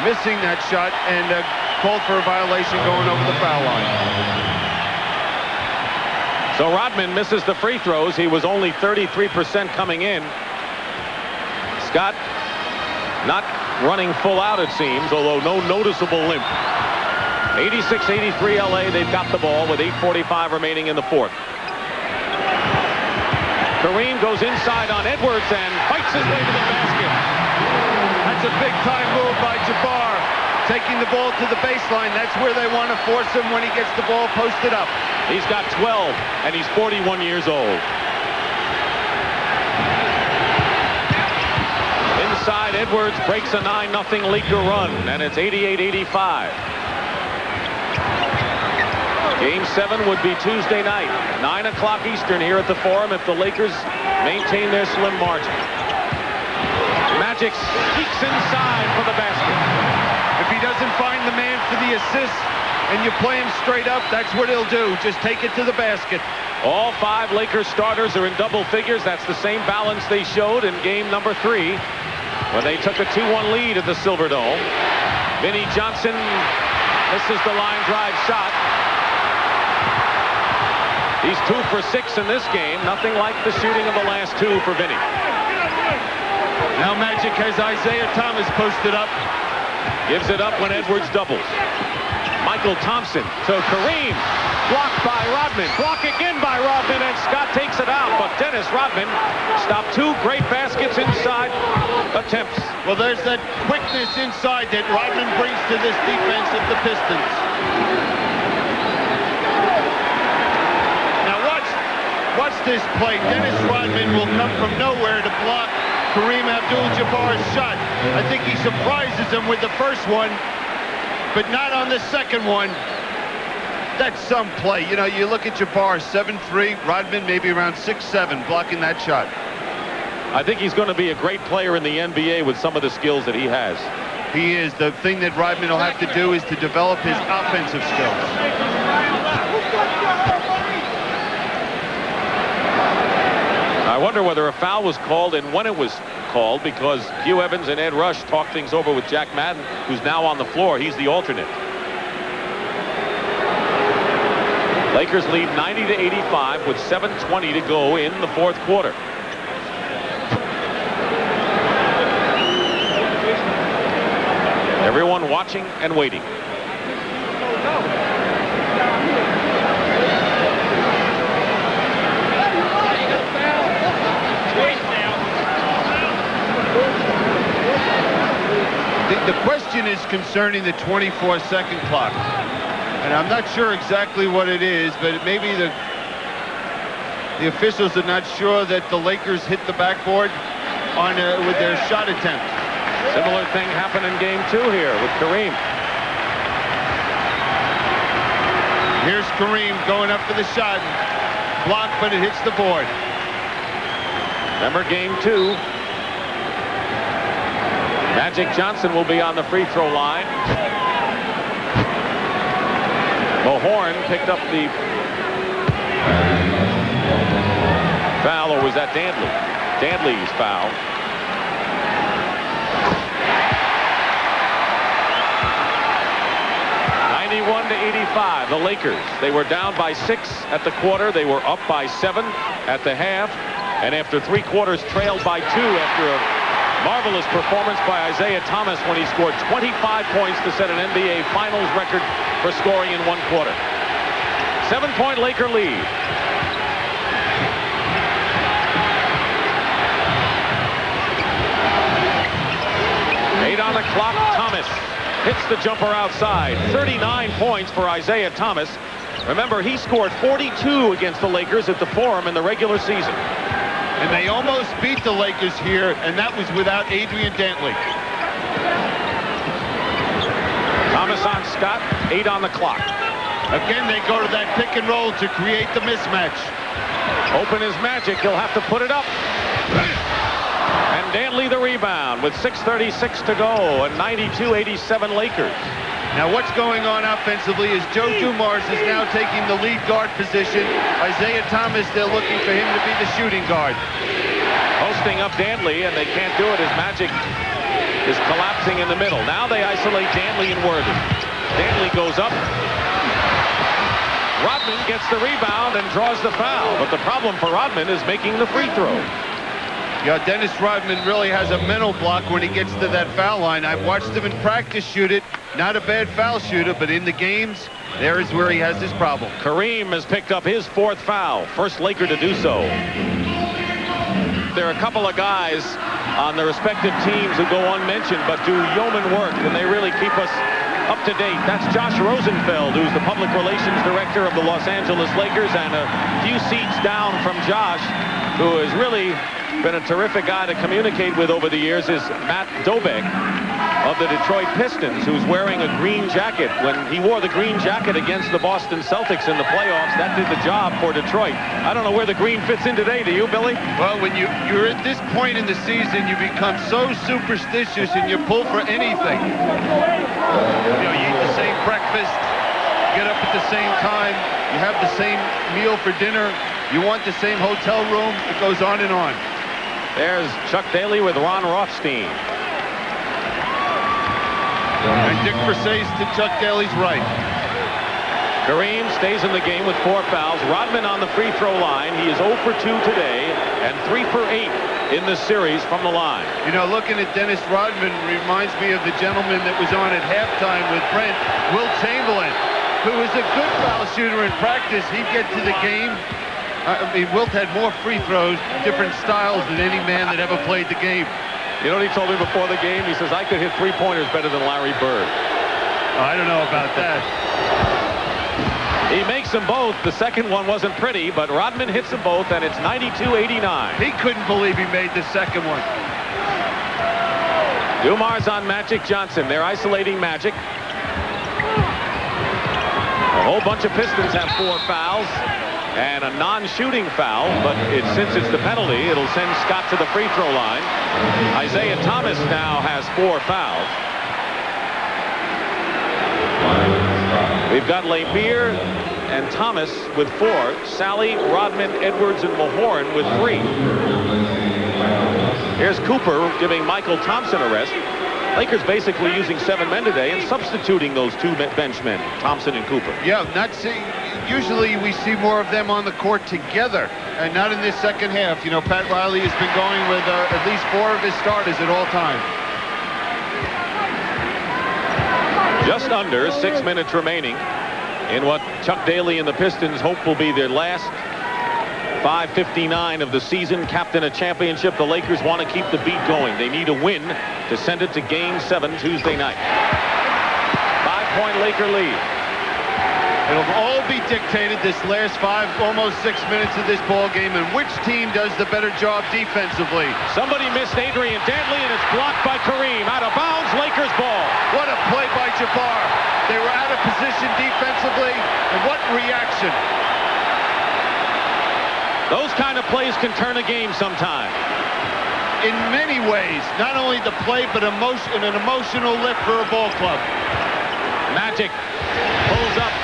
missing that shot and called for a violation going over the foul line. So Rodman misses the free throws. He was only 33% coming in. Scott not running full out, it seems, although no noticeable limp. 86-83 LA. They've got the ball with 8:45 remaining in the fourth. Kareem goes inside on Edwards and fights his way to the basket. That's a big-time move by Jabbar, taking the ball to the baseline. That's where they want to force him when he gets the ball posted up. He's got 12, and he's 41 years old. Inside, Edwards breaks a 9-0 Laker run, and it's 88-85. Game 7 would be Tuesday night, 9 o'clock Eastern here at the Forum if the Lakers maintain their slim margin. Magic sneaks inside for the basket. If he doesn't find the man for the assist and you play him straight up, that's what he'll do. Just take it to the basket. All 5 Lakers starters are in double figures. That's the same balance they showed in game number 3 when they took a 2-1 lead at the Silverdome. Vinnie Johnson misses the line drive shot. He's 2 for 6 in this game. Nothing like the shooting of the last 2 for Vinny. Now Magic has Isaiah Thomas posted up. Gives it up when Edwards doubles. Michael Thompson to Kareem. Blocked by Rodman. Block again by Rodman, and Scott takes it out. But Dennis Rodman stopped 2 great baskets inside attempts. Well, there's that quickness inside that Rodman brings to this defense of the Pistons. Now watch this play. Dennis Rodman will come from nowhere to block Kareem Abdul-Jabbar's shot. I think he surprises him with the first one, but not on the second one. That's some play. You know, you look at Jabbar, 7'3", Rodman maybe around 6'7", blocking that shot. I think he's going to be a great player in the NBA with some of the skills that he has. He is. The thing that Rodman will have to do is to develop his offensive skills. I wonder whether a foul was called and when it was called, because Hugh Evans and Ed Rush talked things over with Jack Madden, who's now on the floor. He's the alternate. Lakers lead 90-85 with 7:20 to go in the 4th quarter. Everyone watching and waiting. The question is concerning the 24-second clock. And I'm not sure exactly what it is, but maybe the officials are not sure that the Lakers hit the backboard on with their shot attempt. Similar thing happened in game 2 here with Kareem. Here's Kareem going up for the shot. Blocked, but it hits the board. Remember game 2. Magic Johnson will be on the free throw line. Horn picked up the foul, or was that Dantley? Dantley's foul. (91-85). The Lakers. They were down by 6 at the quarter. They were up by 7 at the half, and after 3 quarters, trailed by 2 after a marvelous performance by Isaiah Thomas when he scored 25 points to set an NBA Finals record for scoring in 1 quarter. 7-point Laker lead. Eight on the clock. Thomas hits the jumper outside. 39 points for Isaiah Thomas. Remember, he scored 42 against the Lakers at the Forum in the regular season. And they almost beat the Lakers here, and that was without Adrian Dantley. Thomas on Scott, 8 on the clock. Again, they go to that pick and roll to create the mismatch. Open is Magic. He'll have to put it up. And Dantley the rebound with 6:36 to go, and 92-87 Lakers. Now what's going on offensively is Joe Dumars is now taking the lead guard position. Isaiah Thomas, they're looking for him to be the shooting guard. Posting up Dantley, and they can't do it as Magic is collapsing in the middle. Now they isolate Dantley and Worthy. Dantley goes up. Rodman gets the rebound and draws the foul. But the problem for Rodman is making the free throw. Yeah, Dennis Rodman really has a mental block when he gets to that foul line. I've watched him in practice shoot it. Not a bad foul shooter, but in the games, there is where he has his problem. Kareem has picked up his 4th foul. First Laker to do so. There are a couple of guys on the respective teams who go unmentioned, but do yeoman work, and they really keep us up to date. That's Josh Rosenfeld, who's the public relations director of the Los Angeles Lakers, and a few seats down from Josh, who has really been a terrific guy to communicate with over the years, is Matt Dobek of the Detroit Pistons, who's wearing a green jacket. When he wore the green jacket against the Boston Celtics in the playoffs, that did the job for Detroit. I don't know where the green fits in today. Do you, Billy? Well, when you're at this point in the season, you become so superstitious and you pull for anything. You know, you eat the same breakfast, get up at the same time, you have the same meal for dinner, you want the same hotel room. It goes on and on. There's Chuck Daly with Ron Rothstein. And Dick Versace to Chuck Daly's right. Kareem stays in the game with 4 fouls. Rodman on the free throw line. He is 0 for 2 today and 3 for 8 in the series from the line. You know, looking at Dennis Rodman reminds me of the gentleman that was on at halftime with Brent, Wilt Chamberlain, who was a good foul shooter in practice. He'd get to the game. I mean, Wilt had more free throws, different styles than any man that ever played the game. You know what he told me before the game? He says, I could hit 3-pointers better than Larry Bird. I don't know about that. He makes them both. The second one wasn't pretty, but Rodman hits them both, and it's 92-89. He couldn't believe he made the second one. Dumars on Magic Johnson. They're isolating Magic. A whole bunch of Pistons have 4 fouls and a non-shooting foul, but since it's the penalty, it'll send Scott to the free throw line. Isaiah Thomas now has 4 fouls. We've got Lemire and Thomas with 4. Sally, Rodman, Edwards, and Mahorn with 3. Here's Cooper giving Michael Thompson a rest. Lakers basically using 7 men today and substituting those 2 bench men, Thompson and Cooper. Yeah, usually we see more of them on the court together, and not in this second half. You know, Pat Riley has been going with at least 4 of his starters at all times. Just under 6 minutes remaining in what Chuck Daly and the Pistons hope will be their last 5:59 of the season. Captain a championship. The Lakers want to keep the beat going. They need a win to send it to Game 7 Tuesday night. 5-point Laker lead. It'll all be dictated this last almost 6 minutes of this ball game, and which team does the better job defensively. Somebody missed Adrian Dantley, and it's blocked by Kareem. Out of bounds, Lakers ball. What a play by Jabbar. They were out of position defensively, and what reaction. Those kind of plays can turn a game sometime. In many ways, not only the play, but an emotional lift for a ball club. Magic pulls up.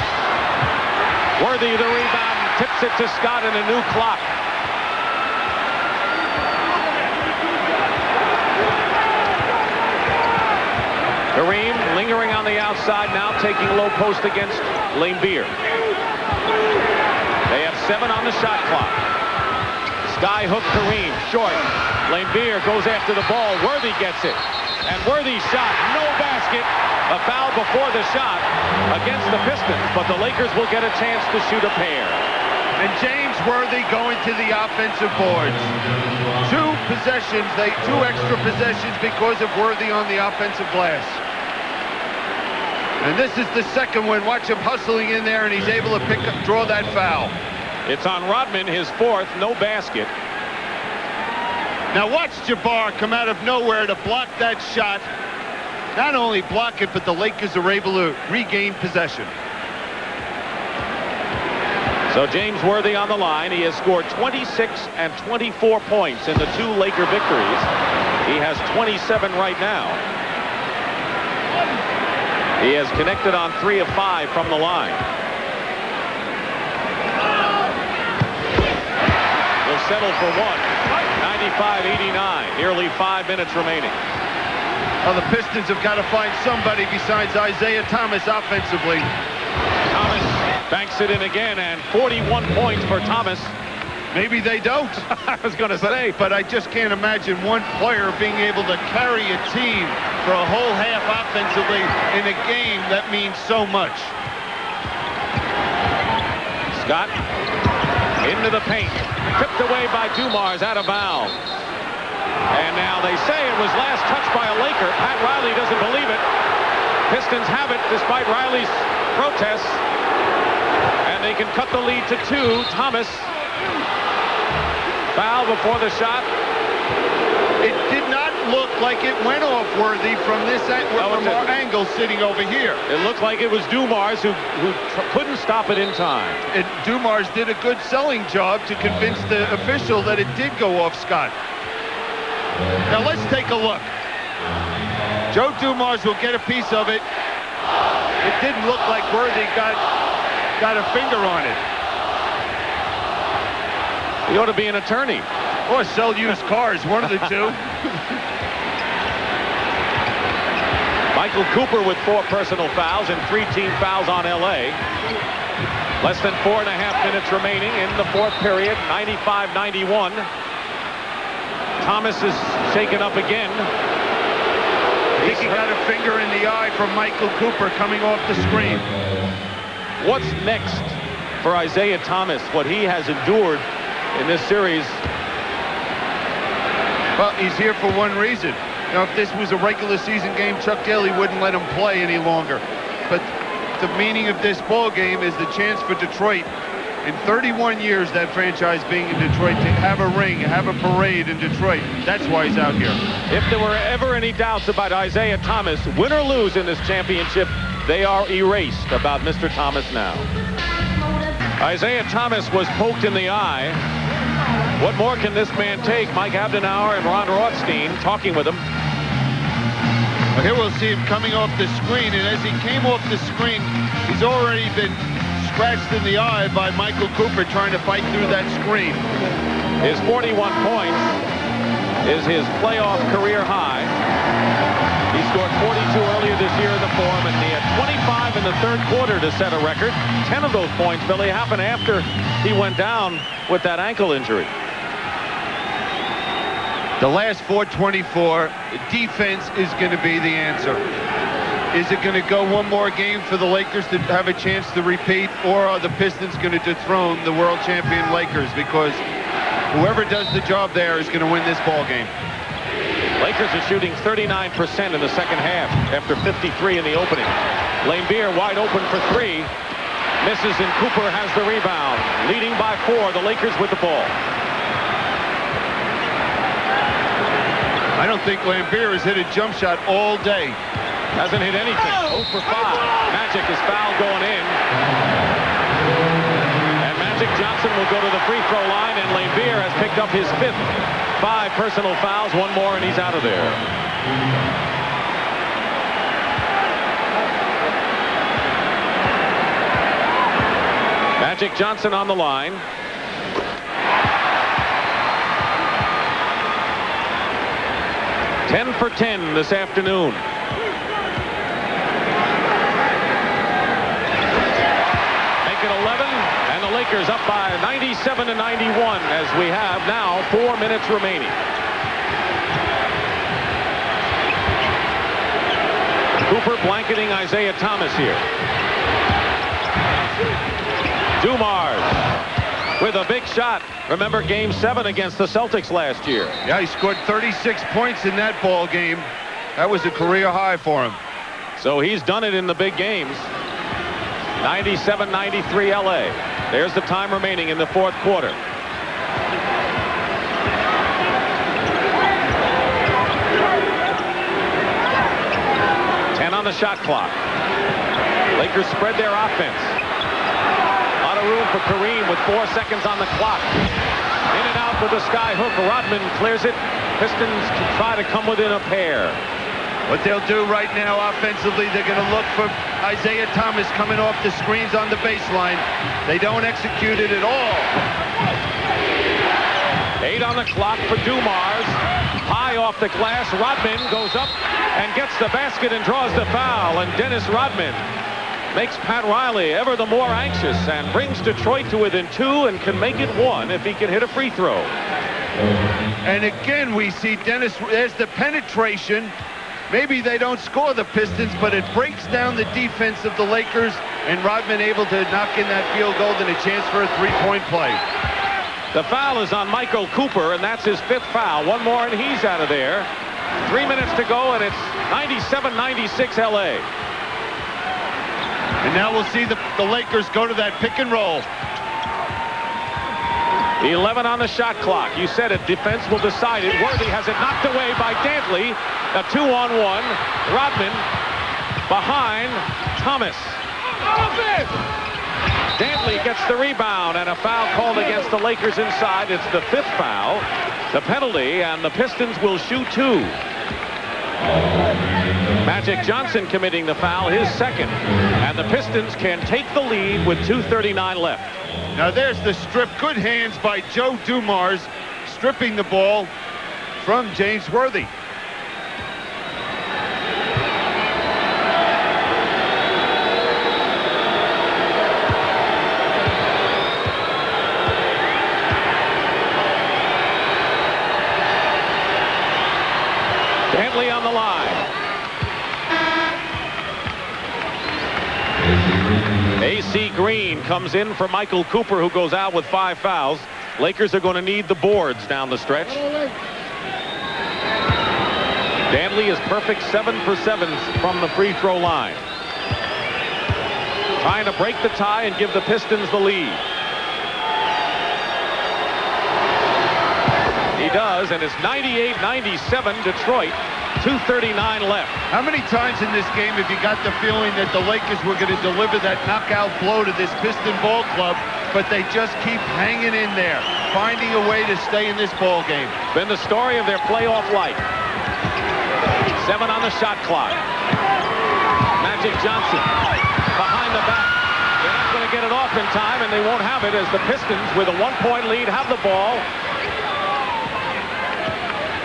Worthy the rebound, tips it to Scott and a new clock. Kareem lingering on the outside, now taking low post against Lemire. They have 7 on the shot clock. Sky hook Kareem, short. Lemire goes after the ball. Worthy gets it. And Worthy's shot, no basket. A foul before the shot against the Pistons, but the Lakers will get a chance to shoot a pair. And James Worthy going to the offensive boards. 2 possessions, 2 extra possessions because of Worthy on the offensive glass. And this is the second one. Watch him hustling in there, and he's able to draw that foul. It's on Rodman, his 4th, no basket. Now watch Jabbar come out of nowhere to block that shot. Not only block it, but the Lakers are able to regain possession. So James Worthy on the line. He has scored 26 and 24 points in the 2 Laker victories. He has 27 right now. He has connected on 3 of 5 from the line. He'll settle for 1. 95-89. Nearly 5 minutes remaining. Well, the Pistons have got to find somebody besides Isaiah Thomas offensively. Thomas banks it in again, and 41 points for Thomas. Maybe they don't. I was going to say. But I just can't imagine one player being able to carry a team for a whole half offensively in a game that means so much. Scott into the paint. Tipped away by Dumars, out of bounds. And now they say it was last touched by a Laker. Pat Riley doesn't believe it. Pistons have it despite Riley's protests. And they can cut the lead to 2. Thomas. Foul before the shot. It did not look like it went off Worthy from this angle sitting over here. It looked like it was Dumars who couldn't stop it in time. And Dumars did a good selling job to convince the official that it did go off Scott. Now let's take a look. Joe Dumars will get a piece of it. It didn't look like Worthy got a finger on it. He ought to be an attorney. Or sell used cars, one of the 2. Michael Cooper with 4 personal fouls and 3 team fouls on L.A. Less than 4.5 minutes remaining in the fourth period. 95-91. Thomas is shaken up again. I think he got a finger in the eye from Michael Cooper coming off the screen. What's next for Isaiah Thomas? What he has endured in this series. Well, he's here for one reason. Now, if this was a regular season game, Chuck Daly wouldn't let him play any longer. But the meaning of this ball game is the chance for Detroit, in 31 years that franchise being in Detroit, to have a ring, have a parade in Detroit. That's why he's out here. If there were ever any doubts about Isaiah Thomas, win or lose in this championship, they are erased about Mr. Thomas now. Isaiah Thomas was poked in the eye. What more can this man take? Mike Abdenauer and Ron Rothstein talking with him. Well, here we'll see him coming off the screen, and as he came off the screen, he's already been scratched in the eye by Michael Cooper trying to fight through that screen. His 41 points is his playoff career high. He scored 42 earlier this year in the Forum, and he had 25 in the third quarter to set a record. 10 of those points, Billy, happened after he went down with that ankle injury. The last 424, defense is going to be the answer. Is it going to go one more game for the Lakers to have a chance to repeat, or are the Pistons going to dethrone the world champion Lakers? Because whoever does the job there is going to win this ball game. Lakers are shooting 39% in the second half after 53 in the opening. Laimbeer wide open for three. Misses, and Cooper has the rebound. Leading by 4, the Lakers with the ball. I don't think Laimbeer has hit a jump shot all day. Hasn't hit anything. 0 for 5. Magic is fouled going in. And Magic Johnson will go to the free throw line, and Laimbeer has picked up his 5th. 5 personal fouls, one more, and he's out of there. Magic Johnson on the line. Ten for 10 this afternoon. Make it 11, and the Lakers up by 97-91 as we have now 4 minutes remaining. Cooper blanketing Isaiah Thomas here. Dumars with a big shot. Remember Game 7 against the Celtics last year. Yeah, he scored 36 points in that ball game. That was a career high for him. So he's done it in the big games. 97-93 LA. There's the time remaining in the fourth quarter. On the shot clock. Lakers spread their offense. A lot of room for Kareem with 4 seconds on the clock. In and out with the sky hook. Rodman clears it. Pistons can try to come within a pair. What they'll do right now offensively, they're going to look for Isaiah Thomas coming off the screens on the baseline. They don't execute it at all. 8 on the clock for Dumars. High off the glass. Rodman goes up and gets the basket and draws the foul. And Dennis Rodman makes Pat Riley ever the more anxious and brings Detroit to within 2 and can make it 1 if he can hit a free throw. And again, we see Dennis, there's the penetration. Maybe they don't score the Pistons, but it breaks down the defense of the Lakers, and Rodman able to knock in that field goal and a chance for a three-point play. The foul is on Michael Cooper, and that's his 5th foul. One more, and he's out of there. 3 minutes to go, and it's 97-96 LA. And now we'll see the Lakers go to that pick and roll. 11 on the shot clock. You said it. Defense will decide it. Worthy has it knocked away by Dantley. A 2-on-1. Rodman behind Thomas. Dantley gets the rebound, and a foul called against the Lakers inside. It's the 5th foul. The penalty, and the Pistons will shoot 2. Magic Johnson committing the foul, his 2nd. And the Pistons can take the lead with 2:39 left. Now there's the strip. Good hands by Joe Dumars, stripping the ball from James Worthy. Dantley on the line. A.C. Green comes in for Michael Cooper, who goes out with 5 fouls. Lakers are going to need the boards down the stretch. Dantley is perfect 7 for 7 from the free throw line. Trying to break the tie and give the Pistons the lead. He does, and it's 98-97 Detroit. 2:39 left. How many times in this game have you got the feeling that the Lakers were going to deliver that knockout blow to this Piston ball club, but they just keep hanging in there, finding a way to stay in this ball game? Been the story of their playoff life. 7 on the shot clock. Magic Johnson behind the back. They're not going to get it off in time, and they won't have it as the Pistons, with a 1-point lead, have the ball.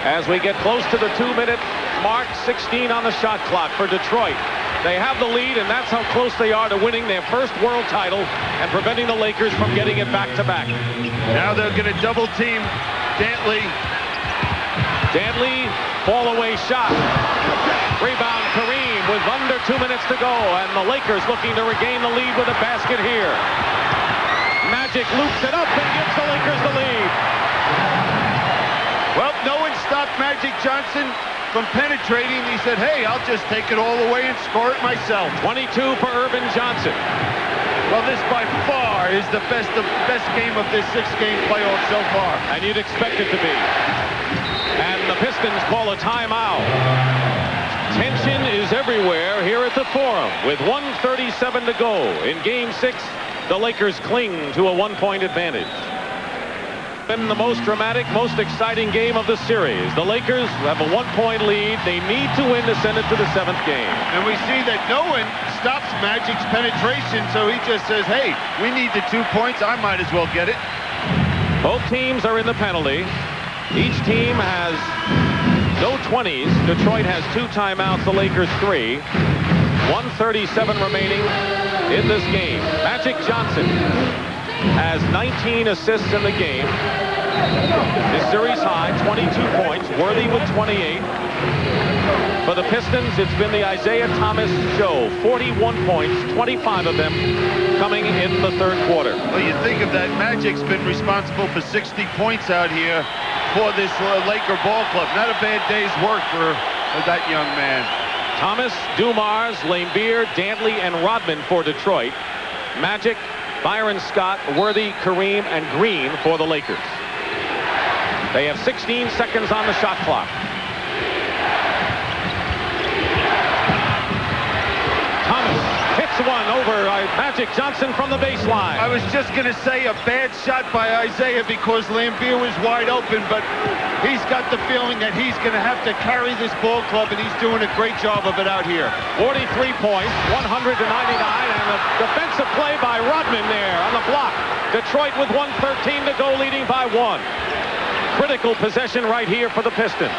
As we get close to the 2-minute mark, 16 on the shot clock for Detroit. They have the lead, and that's how close they are to winning their first world title and preventing the Lakers from getting it back-to-back. Now they're going to double team Dantley. Dantley, fall-away shot. Rebound Kareem with under 2 minutes to go, and the Lakers looking to regain the lead with a basket here. Magic loops it up and gives the Lakers the lead. Well, no one stopped Magic Johnson from penetrating. He said, hey, I'll just take it all the way and score it myself. 22 for Irvin Johnson. Well, this by far is the best game of this 6-game playoff so far. And you'd expect it to be. And the Pistons call a timeout. Tension is everywhere here at the Forum with 1:37 to go. In Game 6, the Lakers cling to a 1-point advantage. Been the most dramatic, most exciting game of the series. The Lakers have a 1-point lead. They need to win to send it to the 7th game. And we see that no one stops Magic's penetration, so he just says, hey, we need the 2 points. I might as well get it. Both teams are in the penalty. Each team has no 20s. Detroit has 2 timeouts, the Lakers 3. 1:37 remaining in this game. Magic Johnson has 19 assists in the game. His series high, 22 points. Worthy with 28. For the Pistons, it's been the Isaiah Thomas show. 41 points, 25 of them coming in the 3rd quarter. Well, you think of that. Magic's been responsible for 60 points out here for this Laker ball club. Not a bad day's work for that young man. Thomas, Dumars, Laimbeer, Dantley, and Rodman for Detroit. Magic, Byron Scott, Worthy, Kareem, and Green for the Lakers. They have 16 seconds on the shot clock. Thomas hits one over Magic Johnson from the baseline. I was just going to say a bad shot by Isaiah because Laimbeer was wide open, but he's got the feeling that he's going to have to carry this ball club, and he's doing a great job of it out here. 43 points, 100 to 99, and a defensive play by Rodman there on the block. Detroit with 1:13 to go, leading by 1. Critical possession right here for the Pistons.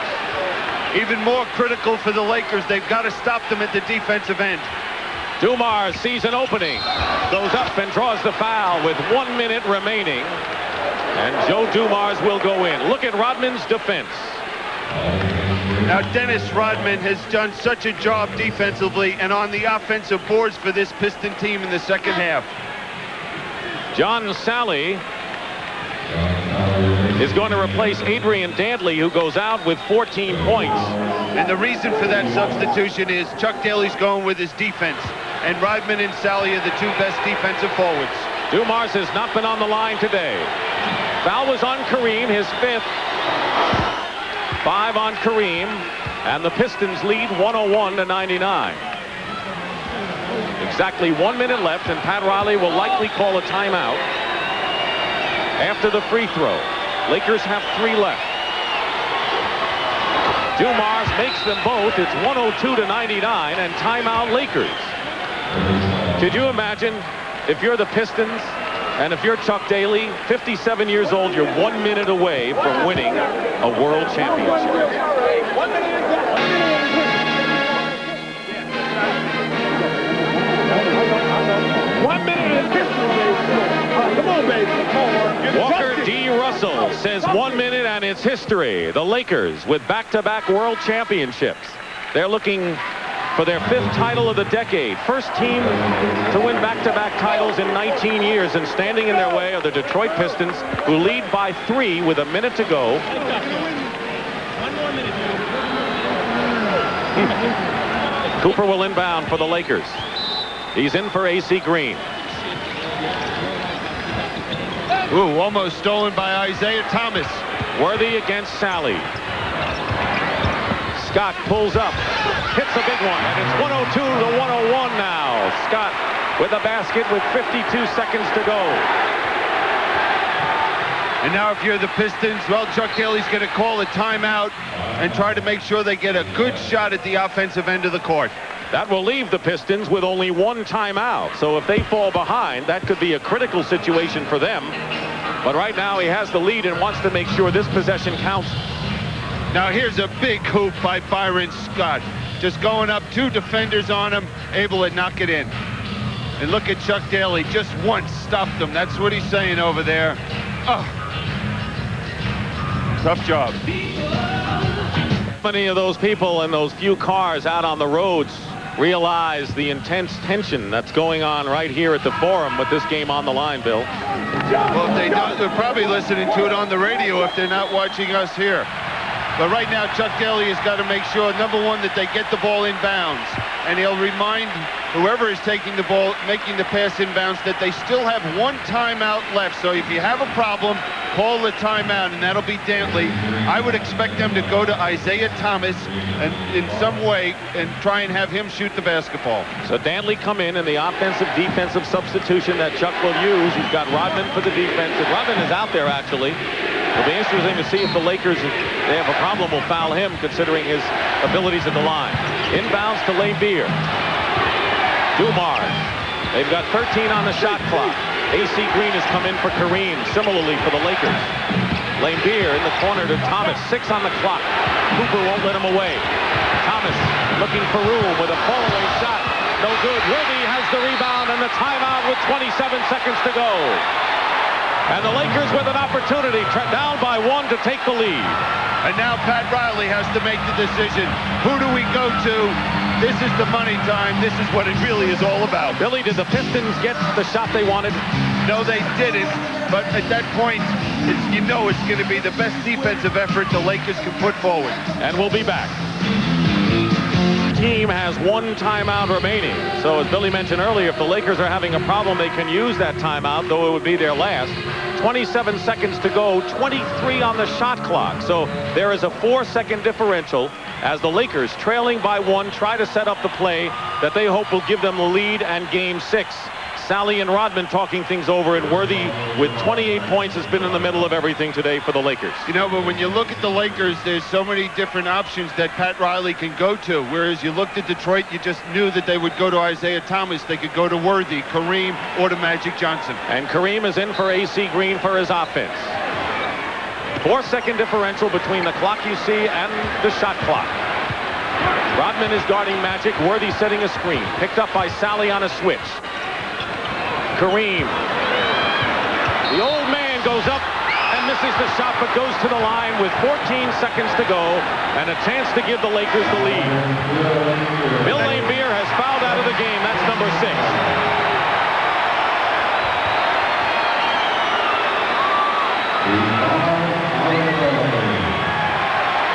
Even more critical for the Lakers. They've got to stop them at the defensive end. Dumars sees an opening, goes up and draws the foul with 1 minute remaining. And Joe Dumars will go in. Look at Rodman's defense. Now, Dennis Rodman has done such a job defensively and on the offensive boards for this Piston team in the 2nd half. John Sally is going to replace Adrian Dantley, who goes out with 14 points. And the reason for that substitution is Chuck Daly's going with his defense. And Rodman and Sally are the 2 best defensive forwards. Dumars has not been on the line today. Foul was on Kareem, his 5th. 5 on Kareem, and the Pistons lead 101 to 99. Exactly 1 minute left, and Pat Riley will likely call a timeout after the free throw. Lakers have 3 left. Dumars makes them both. It's 102 to 99, and timeout Lakers. Could you imagine if you're the Pistons and if you're Chuck Daly, 57 years old, you're 1 minute away from winning a world championship. 1 minute and 50. Come on, baby. Come on. Walker D. Russell says 1 minute and it's history. The Lakers with back-to-back world championships. They're looking for their 5th title of the decade. First team to win back-to-back titles in 19 years, and standing in their way are the Detroit Pistons, who lead by 3 with a minute to go. Cooper will inbound for the Lakers. He's in for AC Green. Ooh, almost stolen by Isaiah Thomas. Worthy against Sally. Scott pulls up, hits a big one, and it's 102 to 101 now. Scott with a basket with 52 seconds to go. And now if you're the Pistons, well, Chuck Daly's going to call a timeout and try to make sure they get a good shot at the offensive end of the court. That will leave the Pistons with only 1 timeout. So if they fall behind, that could be a critical situation for them. But right now he has the lead and wants to make sure this possession counts. Now here's a big hoop by Byron Scott. Just going up, 2 defenders on him, able to knock it in. And look at Chuck Daly, just once stopped them. That's what he's saying over there. Oh. Tough job. Many of those people and those few cars out on the roads realize the intense tension that's going on right here at the Forum with this game on the line, Bill. Well, if they don't, they're probably listening to it on the radio if they're not watching us here. But right now, Chuck Daly has got to make sure, number one, that they get the ball in bounds. And he'll remind whoever is taking the ball, making the pass in bounds, that they still have 1 timeout left. So if you have a problem, call the timeout, and that'll be Dantley. I would expect them to go to Isaiah Thomas and in some way and try and have him shoot the basketball. So Dantley come in the offensive-defensive substitution that Chuck will use. He's got Rodman for the defense. And Rodman is out there, actually. It'll be interesting to see if the Lakers, if they have a problem, will foul him, considering his abilities at the line. Inbounds to Lambier. Dumars. They've got 13 on the shot clock. AC Green has come in for Kareem, similarly for the Lakers. Lambier in the corner to Thomas. 6 on the clock. Cooper won't let him away. Thomas looking for room with a fallaway shot. No good. Worthy has the rebound and the timeout with 27 seconds to go. And the Lakers with an opportunity, down by 1 to take the lead. And now Pat Riley has to make the decision. Who do we go to? This is the money time. This is what it really is all about. Billy, did the Pistons get the shot they wanted? No, they didn't. But at that point, you know it's going to be the best defensive effort the Lakers can put forward. And we'll be back. Team has 1 timeout remaining. So as Billy mentioned earlier, if the Lakers are having a problem, they can use that timeout, though it would be their last. 27 seconds to go, 23 on the shot clock. So there is a 4-second differential as the Lakers, trailing by 1, try to set up the play that they hope will give them the lead and Game 6. Sally and Rodman talking things over, and Worthy with 28 points has been in the middle of everything today for the Lakers. You know, but when you look at the Lakers, there's so many different options that Pat Riley can go to. Whereas you looked at Detroit, you just knew that they would go to Isaiah Thomas. They could go to Worthy, Kareem, or to Magic Johnson. And Kareem is in for AC Green for his offense. 4-second differential between the clock you see and the shot clock. Rodman is guarding Magic. Worthy setting a screen. Picked up by Sally on a switch. Kareem. The old man goes up and misses the shot, but goes to the line with 14 seconds to go and a chance to give the Lakers the lead. Bill Lambier has fouled out of the game. That's number 6.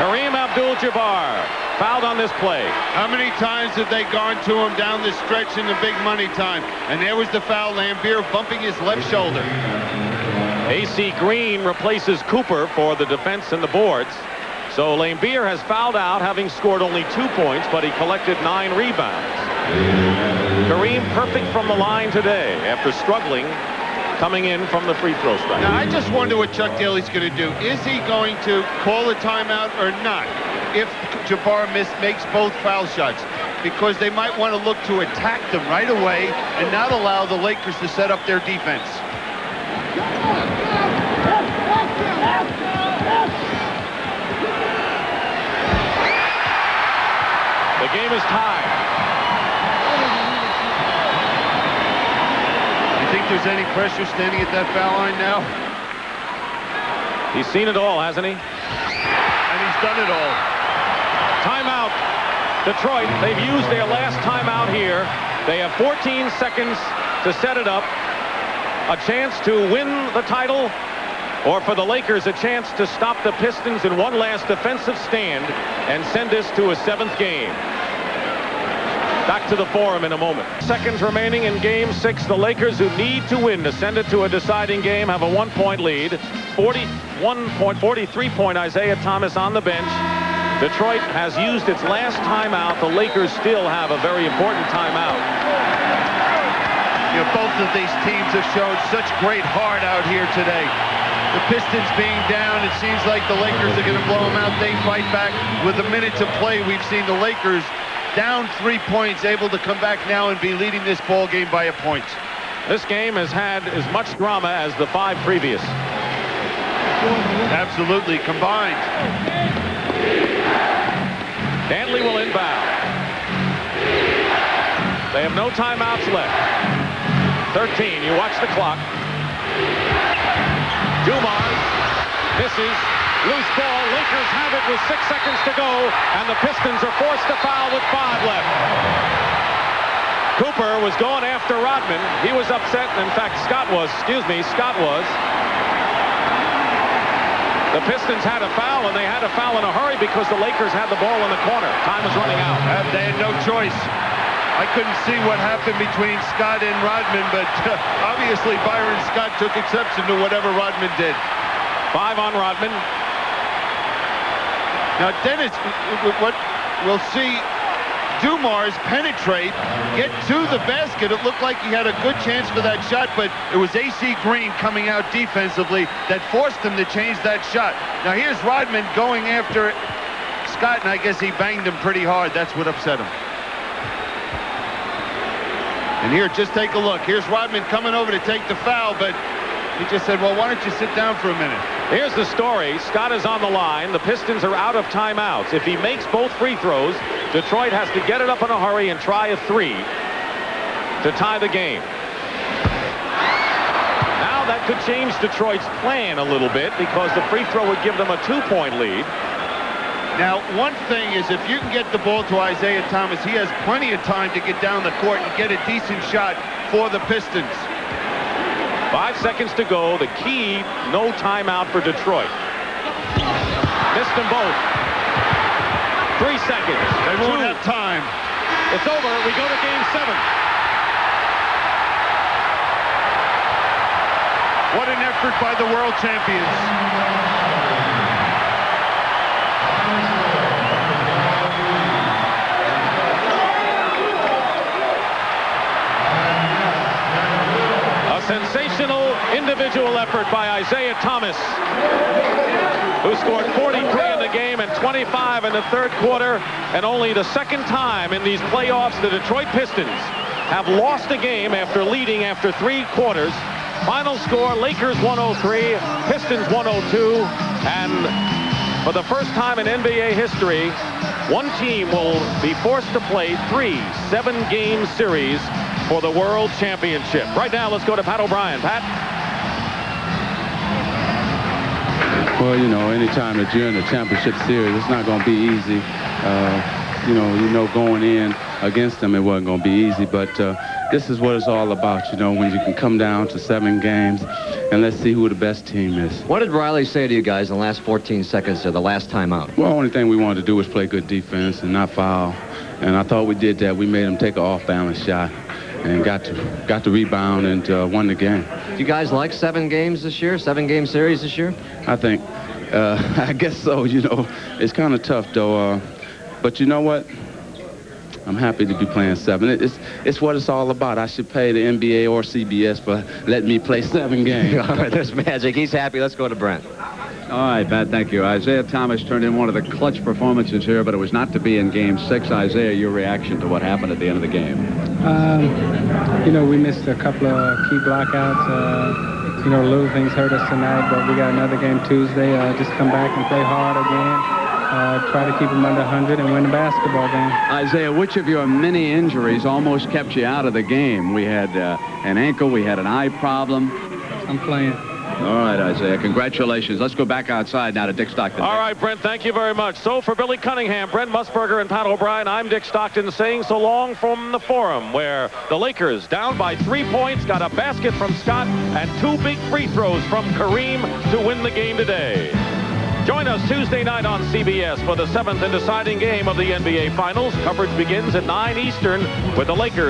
Kareem Abdul-Jabbar fouled on this play. How many times have they gone to him down the stretch in the big money time? And there was the foul. Lambier bumping his left shoulder. AC Green replaces Cooper for the defense and the boards. So Lambier has fouled out, having scored only 2 points, but he collected 9 rebounds. Kareem perfect from the line today after struggling coming in from the free throw strike. Now, I just wonder what Chuck Daly's going to do. Is he going to call a timeout or not if Jabbar makes both foul shots? Because they might want to look to attack them right away and not allow the Lakers to set up their defense. The game is tied. You think there's any pressure standing at that foul line now? He's seen it all, hasn't he? And he's done it all. Timeout. Detroit, they've used their last timeout here. They have 14 seconds to set it up. A chance to win the title, or for the Lakers, a chance to stop the Pistons in one last defensive stand and send this to a 7th game. Back to the Forum in a moment. Seconds remaining in Game 6. The Lakers, who need to win to send it to a deciding game, have a 1-point lead. 43-point Isaiah Thomas on the bench. Detroit has used its last timeout. The Lakers still have a very important timeout. You know, both of these teams have shown such great heart out here today. The Pistons being down, it seems like the Lakers are going to blow them out. They fight back. With a minute to play, we've seen the Lakers down 3 points, able to come back now and be leading this ball game by a point. This game has had as much drama as the 5 previous. Absolutely, combined. Dantley will inbound. They have no timeouts left. 13, you watch the clock. Dumars misses. Loose ball. Lakers have it with 6 seconds to go, and the Pistons are forced to foul with 5 left. Cooper was going after Rodman. He was upset. In fact, Scott was. The Pistons had a foul, and they had a foul in a hurry because the Lakers had the ball in the corner. Time was running out. They had no choice. I couldn't see what happened between Scott and Rodman, but obviously Byron Scott took exception to whatever Rodman did. 5 on Rodman. Now, Dennis, what we'll see, Dumars penetrate, get to the basket. It looked like he had a good chance for that shot, but it was A.C. Green coming out defensively that forced him to change that shot. Now, here's Rodman going after Scott, and I guess he banged him pretty hard. That's what upset him. And here, just take a look. Here's Rodman coming over to take the foul, but he just said, well, why don't you sit down for a minute? Here's the story. Scott is on the line. The Pistons are out of timeouts. If he makes both free throws, Detroit has to get it up in a hurry and try a 3 to tie the game. Now that could change Detroit's plan a little bit because the free throw would give them a 2-point lead. Now, one thing is if you can get the ball to Isaiah Thomas, he has plenty of time to get down the court and get a decent shot for the Pistons. 5 seconds to go. The key, no timeout for Detroit. Missed them both. 3 seconds. They won't have time. It's over. We go to Game 7. What an effort by the world champions. Sensational individual effort by Isaiah Thomas, who scored 43 in the game and 25 in the 3rd quarter, and only the 2nd time in these playoffs the Detroit Pistons have lost a game after leading after 3 quarters. Final score, Lakers 103, Pistons 102, and for the first time in NBA history, one team will be forced to play 3 7-game series for the World Championship. Right now, let's go to Pat O'Brien. Pat? Well, you know, anytime that you're in a championship series, it's not going to be easy. You know, going in against them, it wasn't going to be easy. But this is what it's all about, you know, when you can come down to 7 games, and let's see who the best team is. What did Riley say to you guys in the last 14 seconds of the last timeout? Well, the only thing we wanted to do was play good defense and not foul. And I thought we did that. We made them take an off-balance shot and got to rebound and won the game. Do you guys like 7 games this year? 7-game series this year? I think, I guess so. You know, it's kind of tough though. But you know what? I'm happy to be playing 7. It's what it's all about. I should pay the NBA or CBS for letting me play 7 games. All right, there's Magic. He's happy. Let's go to Brent. All right, Pat, thank you. Isaiah Thomas turned in one of the clutch performances here, but it was not to be in Game 6. Isaiah, your reaction to what happened at the end of the game? You know, we missed a couple of key blockouts. You know, little things hurt us tonight, but we got another game Tuesday. Just come back and play hard again. Try to keep them under 100 and win the basketball game. Isaiah, which of your many injuries almost kept you out of the game? We had an ankle, we had an eye problem. I'm playing. All right, Isaiah. Congratulations. Let's go back outside now to Dick Stockton. All right, Brent, thank you very much. So for Billy Cunningham, Brent Musburger, and Pat O'Brien, I'm Dick Stockton saying so long from the Forum, where the Lakers, down by 3 points, got a basket from Scott and 2 big free throws from Kareem to win the game today. Join us Tuesday night on CBS for the 7th and deciding game of the NBA Finals. Coverage begins at 9 Eastern with the Lakers